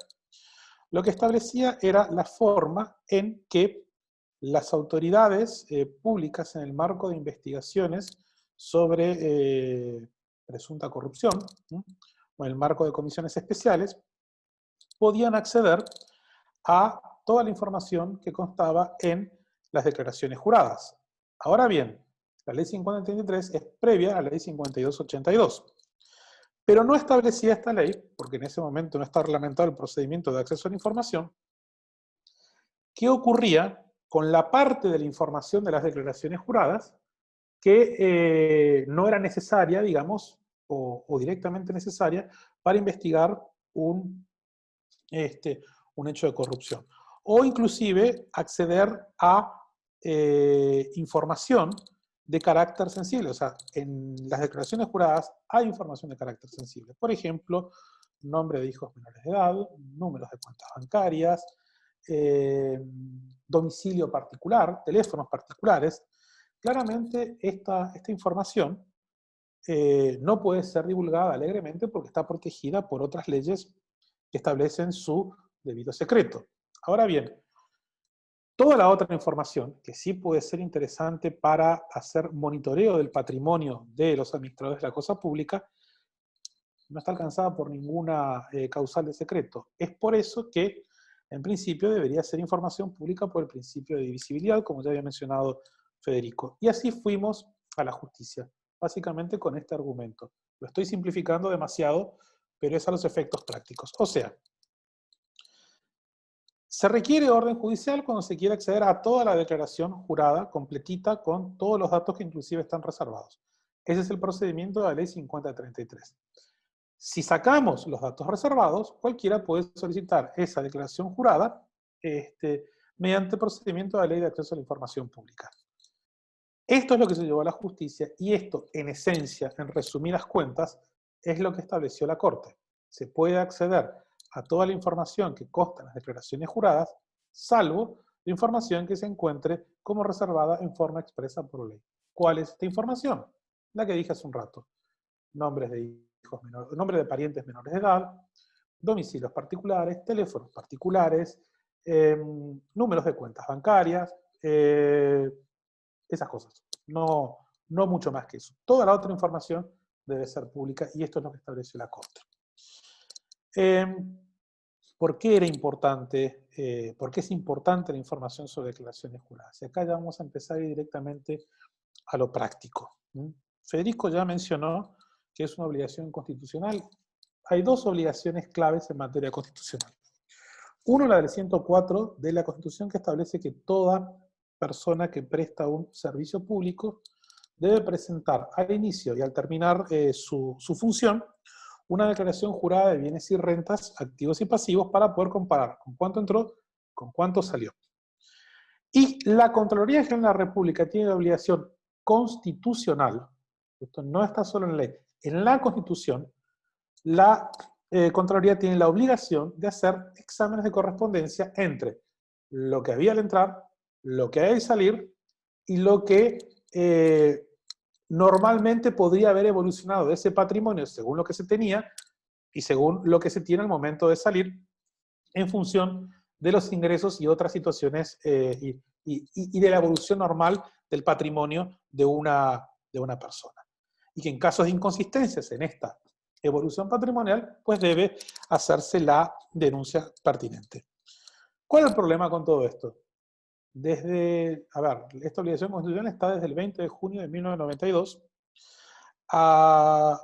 lo que establecía era la forma en que las autoridades públicas en el marco de investigaciones sobre presunta corrupción, o en el marco de comisiones especiales, podían acceder a toda la información que constaba en las declaraciones juradas. Ahora bien, la Ley 5033 es previa a la Ley 5282. Pero no establecía esta ley, porque en ese momento no está reglamentado el procedimiento de acceso a la información, qué ocurría con la parte de la información de las declaraciones juradas que no era necesaria, digamos, o directamente necesaria para investigar un hecho de corrupción. O inclusive acceder a información de carácter sensible. O sea, en las declaraciones juradas hay información de carácter sensible. Por ejemplo, nombre de hijos menores de edad, números de cuentas bancarias, domicilio particular, teléfonos particulares. Claramente esta información no puede ser divulgada alegremente porque está protegida por otras leyes que establecen su debido secreto. Ahora bien, toda la otra información que sí puede ser interesante para hacer monitoreo del patrimonio de los administradores de la cosa pública no está alcanzada por ninguna causal de secreto. Es por eso que, en principio, debería ser información pública por el principio de divisibilidad, como ya había mencionado Federico. Y así fuimos a la justicia, básicamente con este argumento. Lo estoy simplificando demasiado, pero es a los efectos prácticos. O sea, se requiere orden judicial cuando se quiere acceder a toda la declaración jurada, completita, con todos los datos que inclusive están reservados. Ese es el procedimiento de la Ley 5033. Si sacamos los datos reservados, cualquiera puede solicitar esa declaración jurada mediante el procedimiento de la Ley de Acceso a la Información Pública. Esto es lo que se llevó a la justicia y esto, en esencia, en resumidas cuentas, es lo que estableció la Corte. Se puede acceder a toda la información que consta en las declaraciones juradas, salvo la información que se encuentre como reservada en forma expresa por ley. ¿Cuál es esta información? La que dije hace un rato. Nombres de hijos menores, nombres de parientes menores de edad, domicilios particulares, teléfonos particulares, números de cuentas bancarias, esas cosas. No mucho más que eso. Toda la otra información debe ser pública y esto es lo que estableció la Corte. ¿Por qué era importante? ¿Por qué es importante la información sobre declaraciones juradas? Y acá ya vamos a empezar directamente a lo práctico. Federico ya mencionó que es una obligación constitucional. Hay dos obligaciones claves en materia constitucional. Uno, la del 104 de la Constitución, que establece que toda persona que presta un servicio público debe presentar al inicio y al terminar su función una declaración jurada de bienes y rentas, activos y pasivos, para poder comparar con cuánto entró, con cuánto salió. Y la Contraloría General de la República tiene la obligación constitucional, esto no está solo en la ley, en la Constitución, la Contraloría tiene la obligación de hacer exámenes de correspondencia entre lo que había al entrar, lo que hay al salir y lo que normalmente podría haber evolucionado de ese patrimonio según lo que se tenía y según lo que se tiene al momento de salir, en función de los ingresos y otras situaciones y de la evolución normal del patrimonio de una persona. Y que en casos de inconsistencias en esta evolución patrimonial, pues debe hacerse la denuncia pertinente. ¿Cuál es el problema con todo esto? Esta obligación constitucional está desde el 20 de junio de 1992 al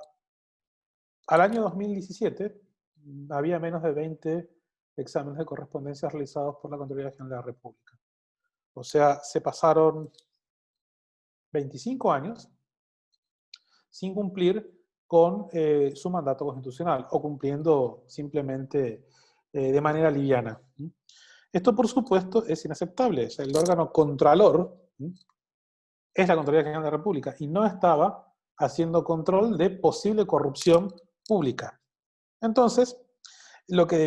año 2017, había menos de 20 exámenes de correspondencia realizados por la Contraloría General de la República. O sea, se pasaron 25 años sin cumplir con su mandato constitucional, o cumpliendo simplemente de manera liviana. Esto, por supuesto, es inaceptable. O sea, el órgano contralor es la Contraloría General de la República y no estaba haciendo control de posible corrupción pública. Entonces, lo que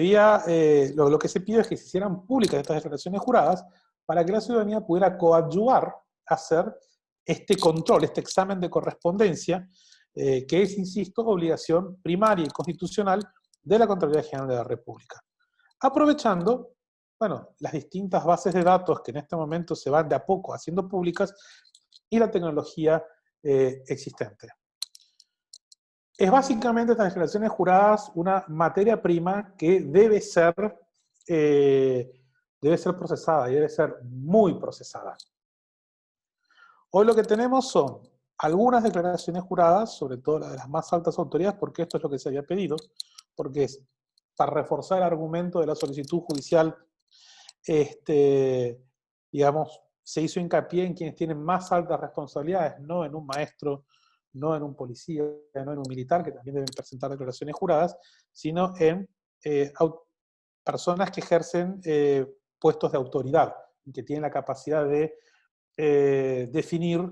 se pide es que se hicieran públicas estas declaraciones juradas para que la ciudadanía pudiera coadyuvar a hacer este control, este examen de correspondencia, que es, insisto, obligación primaria y constitucional de la Contraloría General de la República. Aprovechando, bueno, las distintas bases de datos que en este momento se van de a poco haciendo públicas y la tecnología existente. Es básicamente estas declaraciones juradas una materia prima que debe ser procesada y debe ser muy procesada. Hoy lo que tenemos son algunas declaraciones juradas, sobre todo las de las más altas autoridades, porque esto es lo que se había pedido, porque es para reforzar el argumento de la solicitud judicial, digamos, se hizo hincapié en quienes tienen más altas responsabilidades, no en un maestro, no en un policía, no en un militar, que también deben presentar declaraciones juradas, sino en personas que ejercen puestos de autoridad, y que tienen la capacidad de definir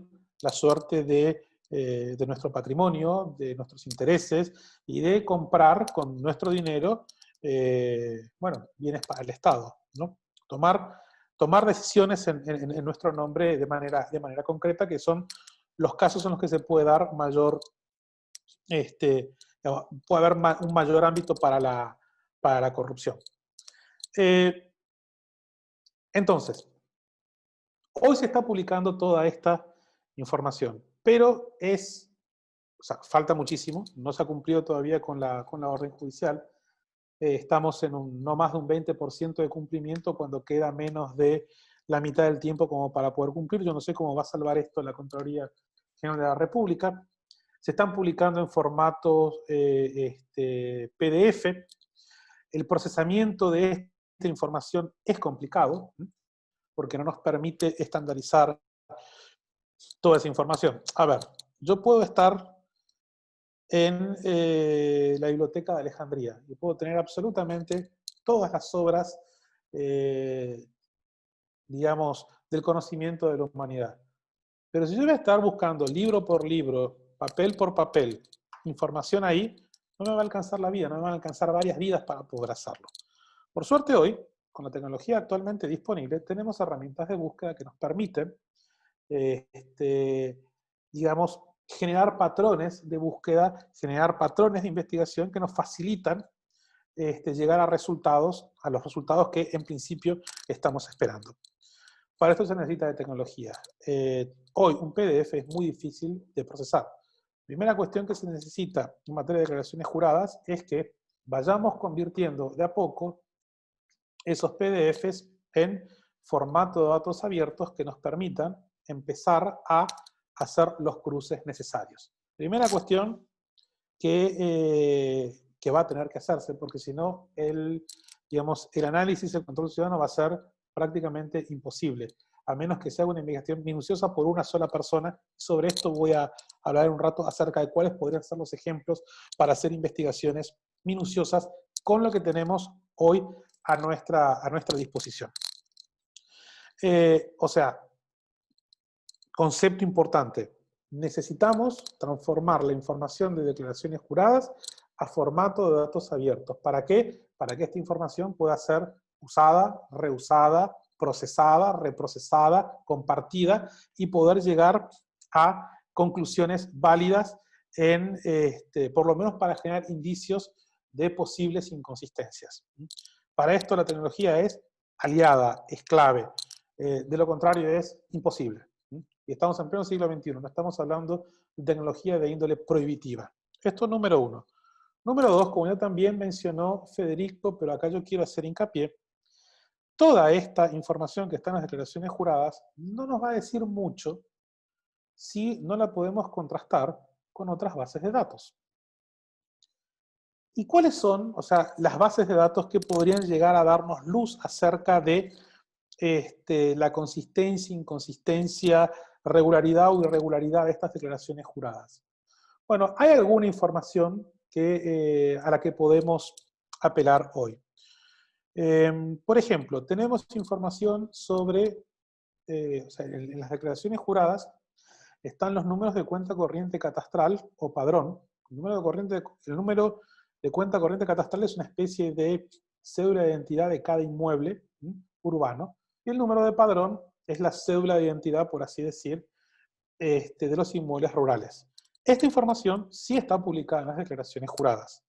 la suerte de nuestro patrimonio, de nuestros intereses, y de comprar con nuestro dinero, bueno, bienes para el Estado, ¿no? Tomar decisiones en nuestro nombre de manera concreta, que son los casos en los que se puede dar mayor, puede haber un mayor ámbito para la corrupción. Entonces, hoy se está publicando toda esta información, pero falta muchísimo, no se ha cumplido todavía con la orden judicial. Estamos en no más de un 20% de cumplimiento cuando queda menos de la mitad del tiempo como para poder cumplir. Yo no sé cómo va a salvar esto la Contraloría General de la República. Se están publicando en formatos PDF. El procesamiento de esta información es complicado, porque no nos permite estandarizar toda esa información. A ver, yo puedo estar en la Biblioteca de Alejandría y puedo tener absolutamente todas las obras, digamos, del conocimiento de la humanidad. Pero si yo voy a estar buscando libro por libro, papel por papel, información ahí, no me va a alcanzar la vida, no me van a alcanzar varias vidas para poder hacerlo. Por suerte hoy, con la tecnología actualmente disponible, tenemos herramientas de búsqueda que nos permiten, digamos, generar patrones de búsqueda, generar patrones de investigación que nos facilitan llegar a los resultados que en principio estamos esperando. Para esto se necesita de tecnología. Hoy un PDF es muy difícil de procesar. Primera cuestión que se necesita en materia de declaraciones juradas es que vayamos convirtiendo de a poco esos PDFs en formato de datos abiertos que nos permitan empezar a hacer los cruces necesarios. Primera cuestión que va a tener que hacerse, porque si no, el análisis, el control ciudadano va a ser prácticamente imposible. a menos que se haga una investigación minuciosa por una sola persona. Sobre esto voy a hablar en un rato acerca de cuáles podrían ser los ejemplos para hacer investigaciones minuciosas con lo que tenemos hoy a nuestra disposición. O sea, concepto importante. Necesitamos transformar la información de declaraciones juradas a formato de datos abiertos. ¿Para qué? Para que esta información pueda ser usada, reusada, procesada, reprocesada, compartida y poder llegar a conclusiones válidas por lo menos para generar indicios de posibles inconsistencias. Para esto la tecnología es aliada, es clave. De lo contrario es imposible. Y estamos en pleno siglo XXI, no estamos hablando de tecnología de índole prohibitiva. Esto es número uno. Número dos, como ya también mencionó Federico, pero acá yo quiero hacer hincapié, toda esta información que está en las declaraciones juradas no nos va a decir mucho si no la podemos contrastar con otras bases de datos. ¿Y cuáles son, o sea, las bases de datos que podrían llegar a darnos luz acerca de la consistencia, inconsistencia, regularidad o irregularidad de estas declaraciones juradas? Bueno, hay alguna información a la que podemos apelar hoy. Por ejemplo, tenemos información sobre, o sea, en las declaraciones juradas están los números de cuenta corriente catastral o padrón. El número de cuenta corriente catastral es una especie de cédula de identidad de cada inmueble urbano, y el número de padrón es la cédula de identidad, por así decir, de los inmuebles rurales. Esta información sí está publicada en las declaraciones juradas.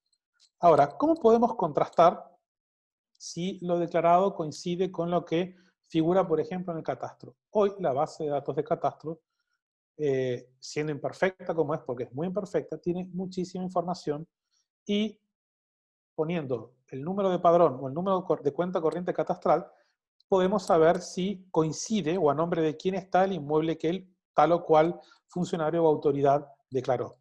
Ahora, ¿cómo podemos contrastar si lo declarado coincide con lo que figura, por ejemplo, en el catastro? Hoy la base de datos de catastro, siendo imperfecta como es, porque es muy imperfecta, tiene muchísima información, y poniendo el número de padrón o el número de cuenta corriente catastral, podemos saber si coincide o a nombre de quién está el inmueble que el tal o cual funcionario o autoridad declaró.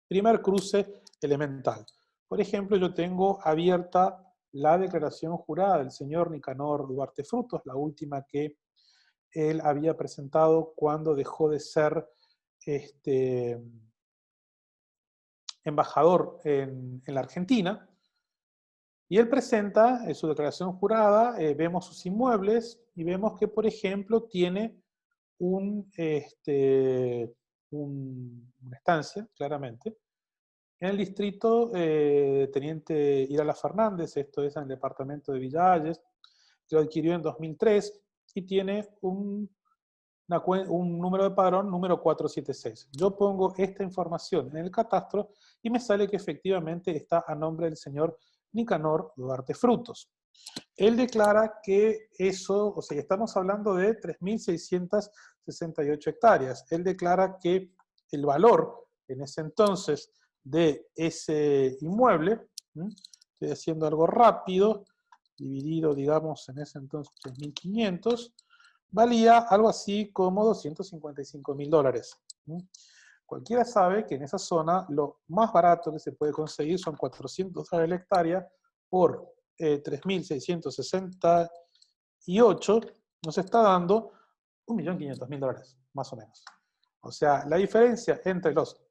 Primer cruce elemental. Por ejemplo, yo tengo abierta la declaración jurada del señor Nicanor Duarte Frutos, la última que él había presentado cuando dejó de ser embajador en la Argentina. Y él presenta en su declaración jurada, vemos sus inmuebles y vemos que, por ejemplo, tiene una estancia, claramente, en el distrito Teniente Irala Fernández, esto es en el departamento de Villalles, que lo adquirió en 2003 y tiene un número de padrón número 476. Yo pongo esta información en el catastro y me sale que efectivamente está a nombre del señor Nicanor Duarte Frutos. Él declara que eso, o sea, estamos hablando de 3.668 hectáreas. Él declara que el valor en ese entonces de ese inmueble, estoy haciendo algo rápido, dividido, digamos, en ese entonces 3.500, valía algo así como $255.000. Cualquiera sabe que en esa zona lo más barato que se puede conseguir son $400 la hectárea por 3.668, nos está dando $1.500.000, más o menos. O sea, la diferencia entre los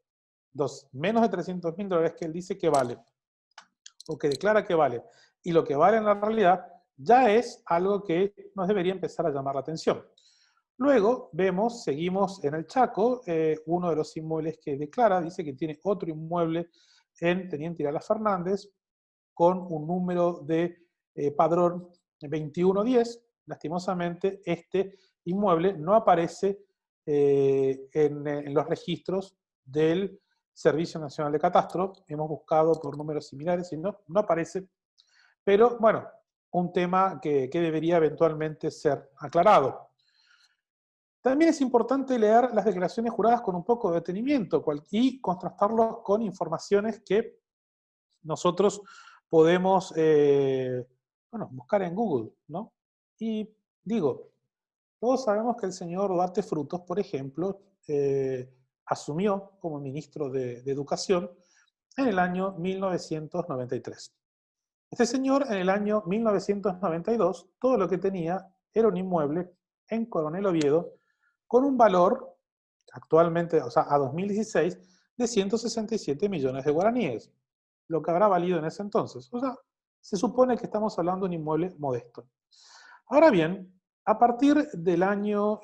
menos de $300.000 que él dice que vale, o que declara que vale, y lo que vale en la realidad, ya es algo que nos debería empezar a llamar la atención. Luego seguimos en el Chaco, uno de los inmuebles que declara, dice que tiene otro inmueble en Teniente Irala Fernández, con un número de padrón 2110. Lastimosamente, este inmueble no aparece en los registros del Servicio Nacional de Catastro. Hemos buscado por números similares y no aparece. Pero, bueno, un tema que debería eventualmente ser aclarado. También es importante leer las declaraciones juradas con un poco de detenimiento y contrastarlos con informaciones que nosotros podemos buscar en Google, ¿no? Y digo, todos sabemos que el señor Duarte Frutos, por ejemplo, asumió como ministro de Educación en el año 1993. Este señor, en el año 1992, todo lo que tenía era un inmueble en Coronel Oviedo con un valor actualmente, o sea, a 2016, de 167 millones de guaraníes, lo que habrá valido en ese entonces. O sea, se supone que estamos hablando de un inmueble modesto. Ahora bien, a partir del año,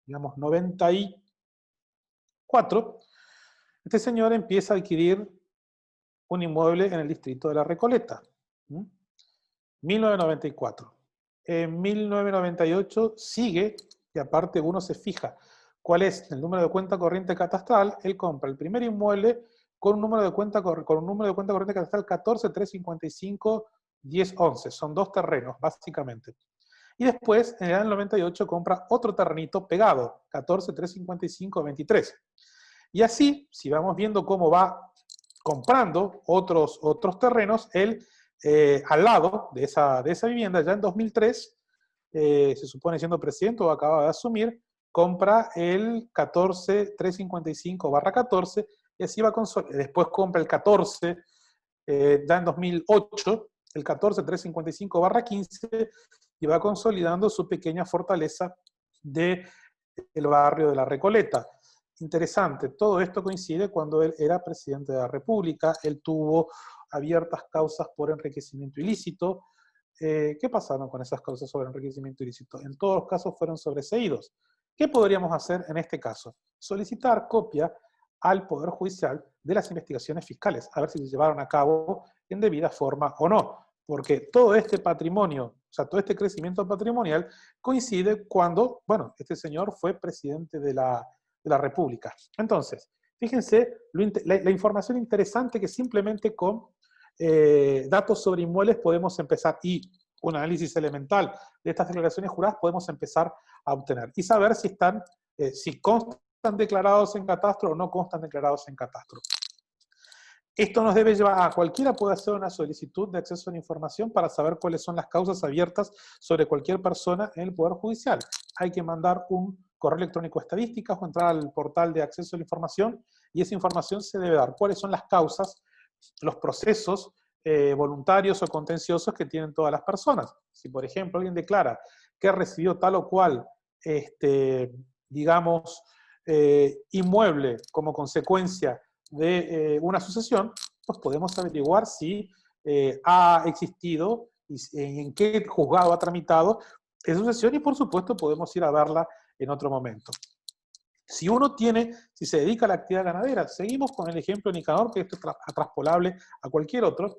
digamos, 94, este señor empieza a adquirir un inmueble en el distrito de La Recoleta. 1994. En 1998 sigue, y aparte uno se fija cuál es el número de cuenta corriente catastral, él compra el primer inmueble con un número de cuenta corriente catastral 14.355.10.11. Son 2 terrenos, básicamente. Y después, en el año 98, compra otro terrenito pegado, 14.355.23. Y así, si vamos viendo cómo va comprando otros terrenos, él, al lado de esa vivienda, ya en 2003, se supone siendo presidente o acaba de asumir, compra el 14.355/14 y así va después compra el 14, ya en 2008, el 14.355/15 y va consolidando su pequeña fortaleza del barrio de La Recoleta. Interesante, todo esto coincide cuando él era presidente de la República, él tuvo abiertas causas por enriquecimiento ilícito. ¿Qué pasaron con esas causas sobre enriquecimiento ilícito? En todos los casos fueron sobreseídos. ¿Qué podríamos hacer en este caso? Solicitar copia al Poder Judicial de las investigaciones fiscales, a ver si se llevaron a cabo en debida forma o no. Porque todo este patrimonio, o sea, todo este crecimiento patrimonial coincide cuando, bueno, este señor fue presidente de la República. Entonces, fíjense la información interesante que simplemente con datos sobre inmuebles podemos empezar, y un análisis elemental de estas declaraciones juradas podemos empezar a obtener y saber si están, si constan declarados en catastro o no constan declarados en catastro. Esto nos debe llevar a cualquiera puede hacer una solicitud de acceso a la información para saber cuáles son las causas abiertas sobre cualquier persona en el Poder Judicial. Hay que mandar un correo electrónico a estadísticas o entrar al portal de acceso a la información y esa información se debe dar. ¿Cuáles son las causas, los procesos voluntarios o contenciosos que tienen todas las personas? Si, por ejemplo, alguien declara que recibió tal o cual, digamos, inmueble como consecuencia de una sucesión, pues podemos averiguar si ha existido y en qué juzgado ha tramitado esa sucesión y por supuesto podemos ir a verla en otro momento. Si uno si se dedica a la actividad ganadera, seguimos con el ejemplo de Nicanor, que esto es traspolable a cualquier otro.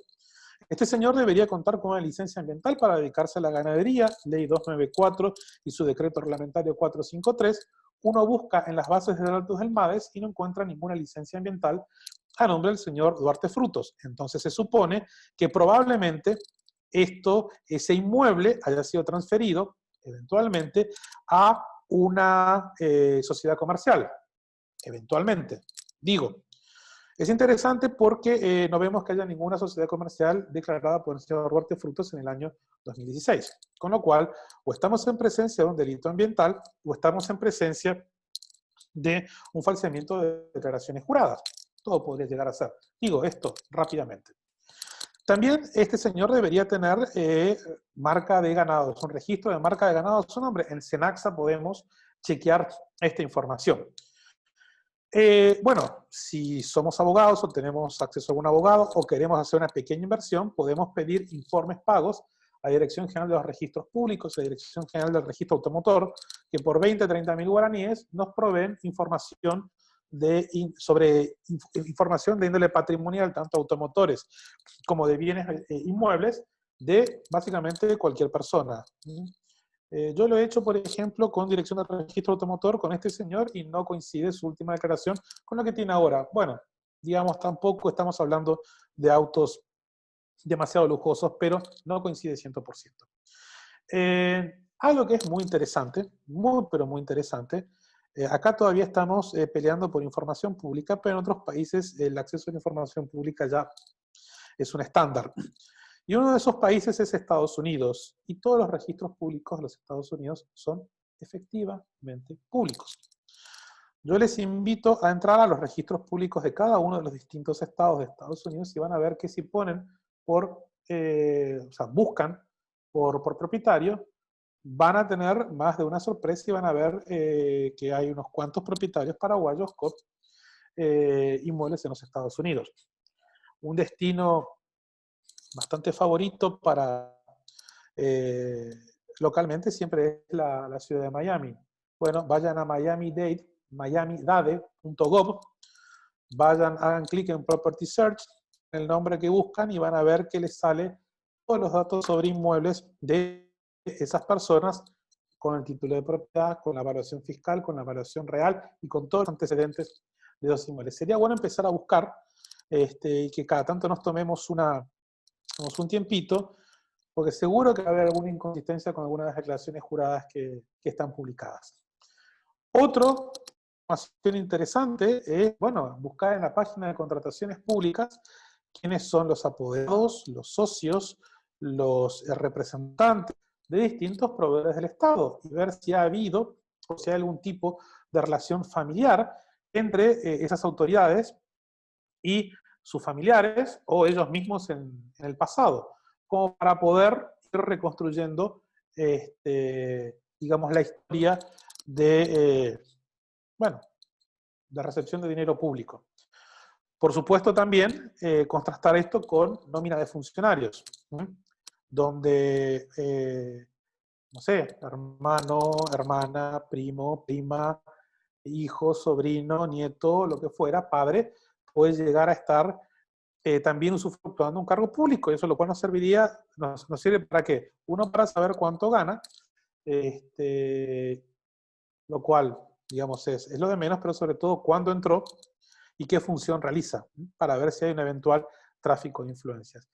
Este señor debería contar con una licencia ambiental para dedicarse a la ganadería, ley 294 y su decreto reglamentario 453. Uno busca en las bases de datos del MADES y no encuentra ninguna licencia ambiental a nombre del señor Duarte Frutos. Entonces se supone que probablemente ese inmueble haya sido transferido eventualmente a una sociedad comercial. Eventualmente. Digo, es interesante porque no vemos que haya ninguna sociedad comercial declarada por el señor Duarte Frutos en el año 2016. Con lo cual, o estamos en presencia de un delito ambiental o estamos en presencia de un falseamiento de declaraciones juradas. Todo podría llegar a ser. Digo esto rápidamente. También este señor debería tener marca de ganado, un registro de marca de ganado a su nombre. En Cenaxa podemos chequear esta información. Bueno, si somos abogados o tenemos acceso a algún abogado o queremos hacer una pequeña inversión, podemos pedir informes pagos a la Dirección General de los Registros Públicos, a la Dirección General del Registro Automotor, que por 20 o 30 mil guaraníes nos proveen información información de índole patrimonial, tanto automotores como de bienes inmuebles, de básicamente cualquier persona. Yo lo he hecho, por ejemplo, con Dirección de Registro Automotor, con este señor, y no coincide su última declaración con lo que tiene ahora. Bueno, digamos, tampoco estamos hablando de autos demasiado lujosos, pero no coincide 100%. Algo que es muy interesante, pero muy interesante, acá todavía estamos peleando por información pública, pero en otros países el acceso a la información pública ya es un estándar. Y uno de esos países es Estados Unidos, y todos los registros públicos de los Estados Unidos son efectivamente públicos. Yo les invito a entrar a los registros públicos de cada uno de los distintos estados de Estados Unidos y van a ver que si ponen o sea, buscan por propietario, van a tener más de una sorpresa y van a ver que hay unos cuantos propietarios paraguayos con inmuebles en los Estados Unidos. Un destino bastante favorito para localmente siempre es la ciudad de Miami. Bueno, vayan a miamidade.gov, vayan, hagan clic en Property Search, el nombre que buscan y van a ver que les sale todos los datos sobre inmuebles de esas personas con el título de propiedad, con la evaluación fiscal, con la evaluación real y con todos los antecedentes de los inmuebles. Sería bueno empezar a buscar y que cada tanto nos tomemos un tiempito, porque seguro que va a haber alguna inconsistencia con algunas de las declaraciones juradas que están publicadas. Otro información interesante es, bueno, buscar en la página de contrataciones públicas quiénes son los apoderados, los socios, los representantes de distintos proveedores del Estado y ver si ha habido o si hay algún tipo de relación familiar entre esas autoridades y sus familiares o ellos mismos en el pasado, como para poder ir reconstruyendo, digamos, la historia de, bueno, de recepción de dinero público. Por supuesto también contrastar esto con nómina de funcionarios, donde, no sé, hermano, hermana, primo, prima, hijo, sobrino, nieto, lo que fuera, padre, puede llegar a estar también usufructuando un cargo público, y eso lo cual nos serviría, nos sirve para qué? Uno, para saber cuánto gana, lo cual, digamos, es lo de menos, pero sobre todo cuándo entró y qué función realiza, para ver si hay un eventual tráfico de influencias.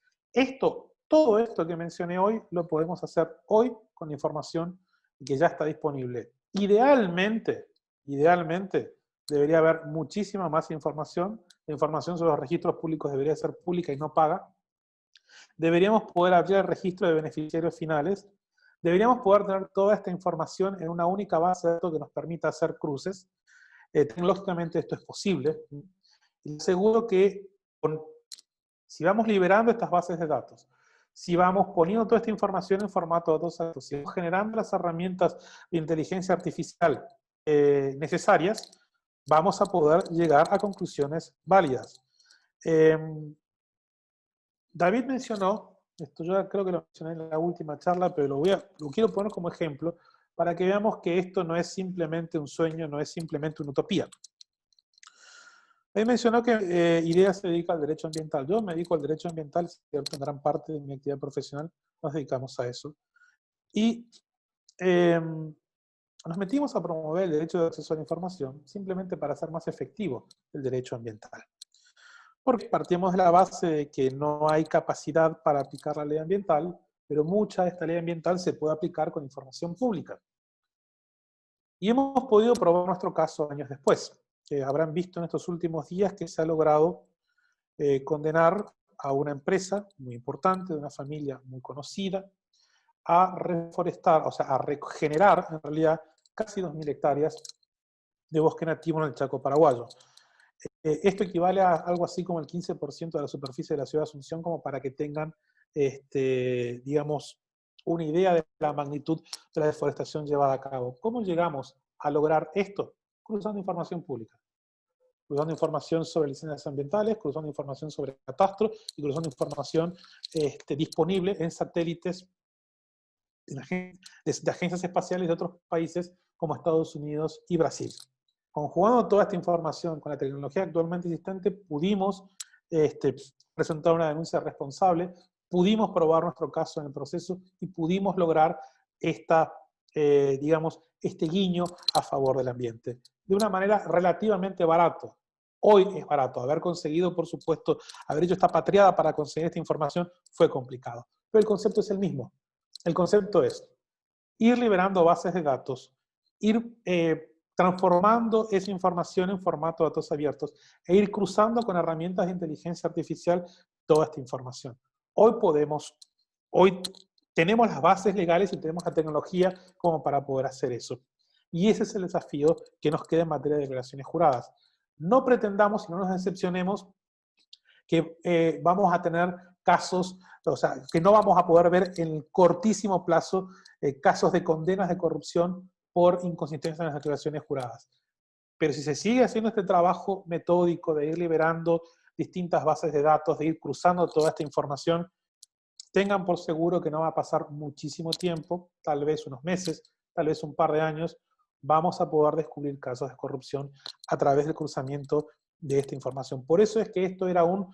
Todo esto que mencioné hoy, lo podemos hacer hoy con información que ya está disponible. Idealmente, debería haber muchísima más información. La información sobre los registros públicos debería ser pública y no paga. Deberíamos poder abrir el registro de beneficiarios finales. Deberíamos poder tener toda esta información en una única base de datos que nos permita hacer cruces. Tecnológicamente esto es posible. Y aseguro que si vamos liberando estas bases de datos, si vamos poniendo toda esta información en formato de datos, si vamos generando las herramientas de inteligencia artificial necesarias, vamos a poder llegar a conclusiones válidas. David mencionó, esto yo creo que lo mencioné en la última charla, pero lo quiero poner como ejemplo para que veamos que esto no es simplemente un sueño, no es simplemente una utopía. Él mencionó que IDEA se dedica al derecho ambiental. Yo me dedico al derecho ambiental, ¿cierto? En gran parte de mi actividad profesional nos dedicamos a eso. Y nos metimos a promover el derecho de acceso a la información simplemente para hacer más efectivo el derecho ambiental. Porque partimos de la base de que no hay capacidad para aplicar la ley ambiental, pero mucha de esta ley ambiental se puede aplicar con información pública. Y hemos podido probar nuestro caso años después. Habrán visto en estos últimos días que se ha logrado condenar a una empresa muy importante, de una familia muy conocida, a reforestar, o sea, a regenerar, en realidad, casi 2.000 hectáreas de bosque nativo en el Chaco paraguayo. Esto equivale a algo así como el 15% de la superficie de la ciudad de Asunción, como para que tengan, digamos, una idea de la magnitud de la deforestación llevada a cabo. ¿Cómo llegamos a lograr esto? Cruzando información pública. Cruzando información sobre licencias ambientales, cruzando información sobre catastro y cruzando información disponible en satélites de agencias espaciales de otros países como Estados Unidos y Brasil. Conjugando toda esta información con la tecnología actualmente existente, pudimos presentar una denuncia responsable, pudimos probar nuestro caso en el proceso y pudimos lograr digamos, este guiño a favor del ambiente. De una manera relativamente barato. Hoy es barato. Haber conseguido, por supuesto, haber hecho esta patriada para conseguir esta información fue complicado. Pero el concepto es el mismo. El concepto es ir liberando bases de datos, ir transformando esa información en formato de datos abiertos e ir cruzando con herramientas de inteligencia artificial toda esta información. Hoy tenemos las bases legales y tenemos la tecnología como para poder hacer eso. Y ese es el desafío que nos queda en materia de declaraciones juradas. No pretendamos y no nos decepcionemos que vamos a tener casos, o sea, que no vamos a poder ver en el cortísimo plazo casos de condenas de corrupción por inconsistencia en las declaraciones juradas. Pero si se sigue haciendo este trabajo metódico de ir liberando distintas bases de datos, de ir cruzando toda esta información, tengan por seguro que no va a pasar muchísimo tiempo, tal vez unos meses, tal vez un par de años, vamos a poder descubrir casos de corrupción a través del cruzamiento de esta información. Por eso es que esto era un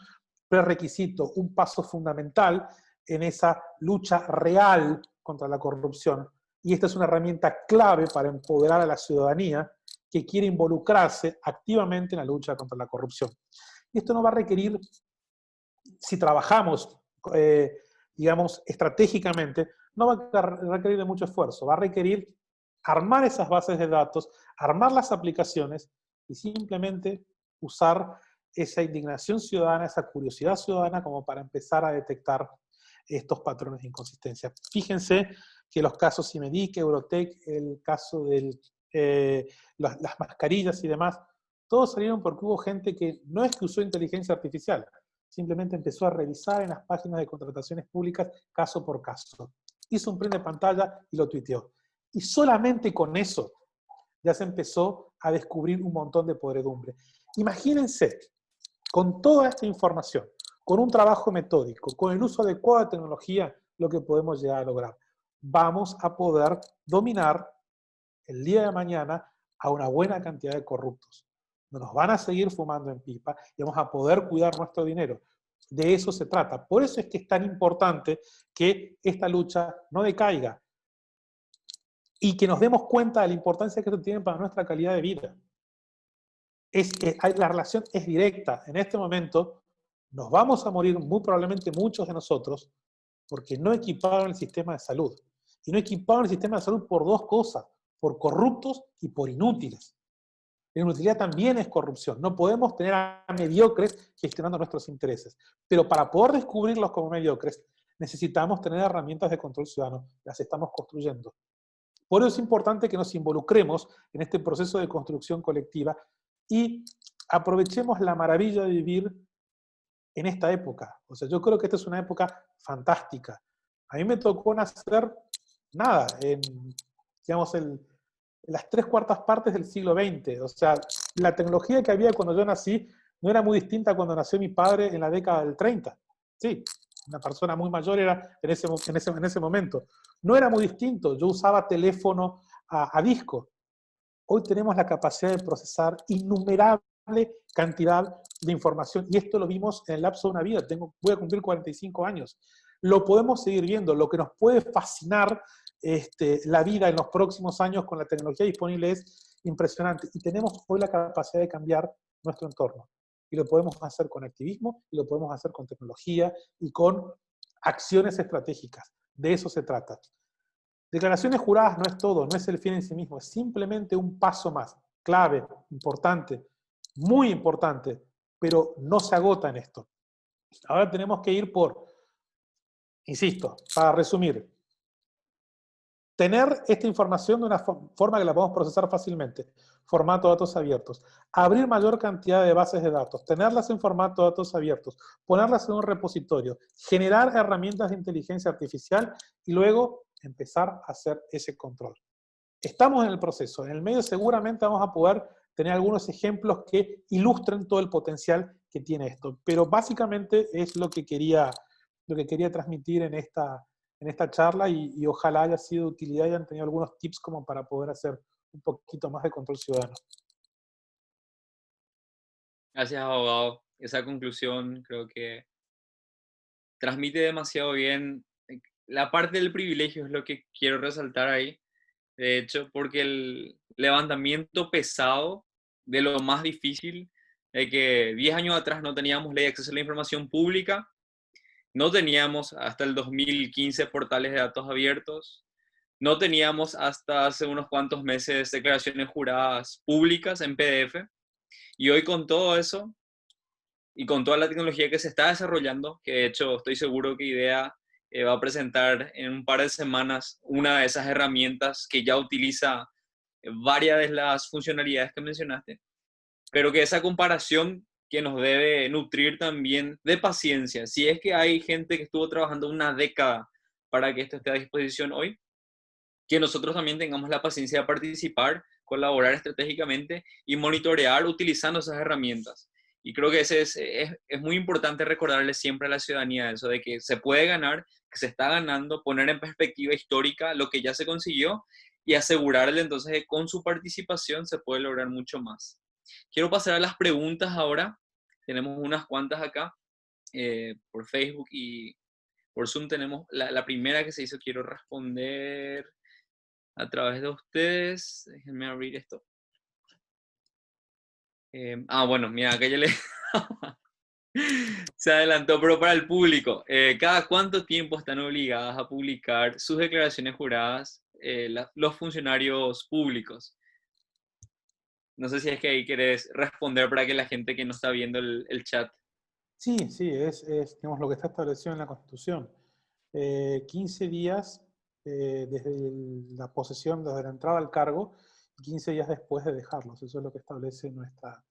prerequisito, un paso fundamental en esa lucha real contra la corrupción. Y esta es una herramienta clave para empoderar a la ciudadanía que quiere involucrarse activamente en la lucha contra la corrupción. Y esto no va a requerir, si trabajamos, digamos, estratégicamente, no va a requerir de mucho esfuerzo, va a requerir armar esas bases de datos, armar las aplicaciones y simplemente usar esa indignación ciudadana, esa curiosidad ciudadana como para empezar a detectar estos patrones de inconsistencia. Fíjense que los casos Imedic, Eurotec, el caso de las mascarillas y demás, todos salieron porque hubo gente que no es que usó inteligencia artificial, simplemente empezó a revisar en las páginas de contrataciones públicas caso por caso. Hizo un print de pantalla y lo tuiteó. Y solamente con eso ya se empezó a descubrir un montón de podredumbre. Imagínense, con toda esta información, con un trabajo metódico, con el uso adecuado de tecnología, lo que podemos llegar a lograr. Vamos a poder dominar el día de mañana a una buena cantidad de corruptos. No nos van a seguir fumando en pipa y vamos a poder cuidar nuestro dinero. De eso se trata. Por eso es que es tan importante que esta lucha no decaiga y que nos demos cuenta de la importancia que esto tiene para nuestra calidad de vida. La relación es directa. En este momento nos vamos a morir muy probablemente muchos de nosotros porque no equiparon el sistema de salud. Y no equiparon el sistema de salud por dos cosas, por corruptos y por inútiles. La inutilidad también es corrupción. No podemos tener a mediocres gestionando nuestros intereses. Pero para poder descubrirlos como mediocres, necesitamos tener herramientas de control ciudadano. Las estamos construyendo. Por eso es importante que nos involucremos en este proceso de construcción colectiva y aprovechemos la maravilla de vivir en esta época. O sea, yo creo que esta es una época fantástica. A mí me tocó nacer, nada, en, digamos, las 3/4 partes del siglo XX. O sea, la tecnología que había cuando yo nací no era muy distinta a cuando nació mi padre en la década del 30. Sí, una persona muy mayor era en ese momento. No era muy distinto. Yo usaba teléfono a disco. Hoy tenemos la capacidad de procesar innumerable cantidad de información, y esto lo vimos en el lapso de una vida. Voy a cumplir 45 años. Lo podemos seguir viendo. Lo que nos puede fascinar la vida en los próximos años con la tecnología disponible es impresionante. Y tenemos hoy la capacidad de cambiar nuestro entorno. Y lo podemos hacer con activismo, y lo podemos hacer con tecnología y con acciones estratégicas. De eso se trata. Declaraciones juradas no es todo, no es el fin en sí mismo, es simplemente un paso más, clave, importante, muy importante, pero no se agota en esto. Ahora tenemos que ir por, insisto, para resumir, tener esta información de una forma que la podemos procesar fácilmente, formato de datos abiertos, abrir mayor cantidad de bases de datos, tenerlas en formato de datos abiertos, ponerlas en un repositorio, generar herramientas de inteligencia artificial y luego empezar a hacer ese control. Estamos en el proceso. En el medio seguramente vamos a poder tener algunos ejemplos que ilustren todo el potencial que tiene esto. Pero básicamente es lo que quería transmitir en esta charla y ojalá haya sido de utilidad y hayan tenido algunos tips como para poder hacer un poquito más de control ciudadano. Gracias, abogado. Esa conclusión creo que transmite demasiado bien. La parte del privilegio es lo que quiero resaltar ahí, de hecho, porque el levantamiento pesado de lo más difícil, de que 10 años atrás no teníamos ley de acceso a la información pública, no teníamos hasta el 2015 portales de datos abiertos, no teníamos hasta hace unos cuantos meses declaraciones juradas públicas en PDF, y hoy con todo eso y con toda la tecnología que se está desarrollando, que de hecho estoy seguro que IDEA va a presentar en un par de semanas una de esas herramientas que ya utiliza varias de las funcionalidades que mencionaste, pero que esa comparación que nos debe nutrir también de paciencia. Si es que hay gente que estuvo trabajando una década para que esto esté a disposición hoy, que nosotros también tengamos la paciencia de participar, colaborar estratégicamente y monitorear utilizando esas herramientas. Y creo que es muy importante recordarle siempre a la ciudadanía eso, de que se puede ganar, que se está ganando, poner en perspectiva histórica lo que ya se consiguió y asegurarle entonces que con su participación se puede lograr mucho más. Quiero pasar a las preguntas ahora. Tenemos unas cuantas acá por Facebook y por Zoom. Tenemos la primera que se hizo. Quiero responder a través de ustedes. Déjenme abrir esto. Bueno, mira, acá ya le... Se adelantó, pero para el público. ¿Cada cuánto tiempo están obligadas a publicar sus declaraciones juradas los funcionarios públicos? No sé si es que ahí querés responder para que la gente que no está viendo el chat. Sí, digamos, lo que está establecido en la Constitución. 15 días desde la posesión, desde la entrada al cargo, y 15 días después de dejarlos. Eso es lo que establece nuestra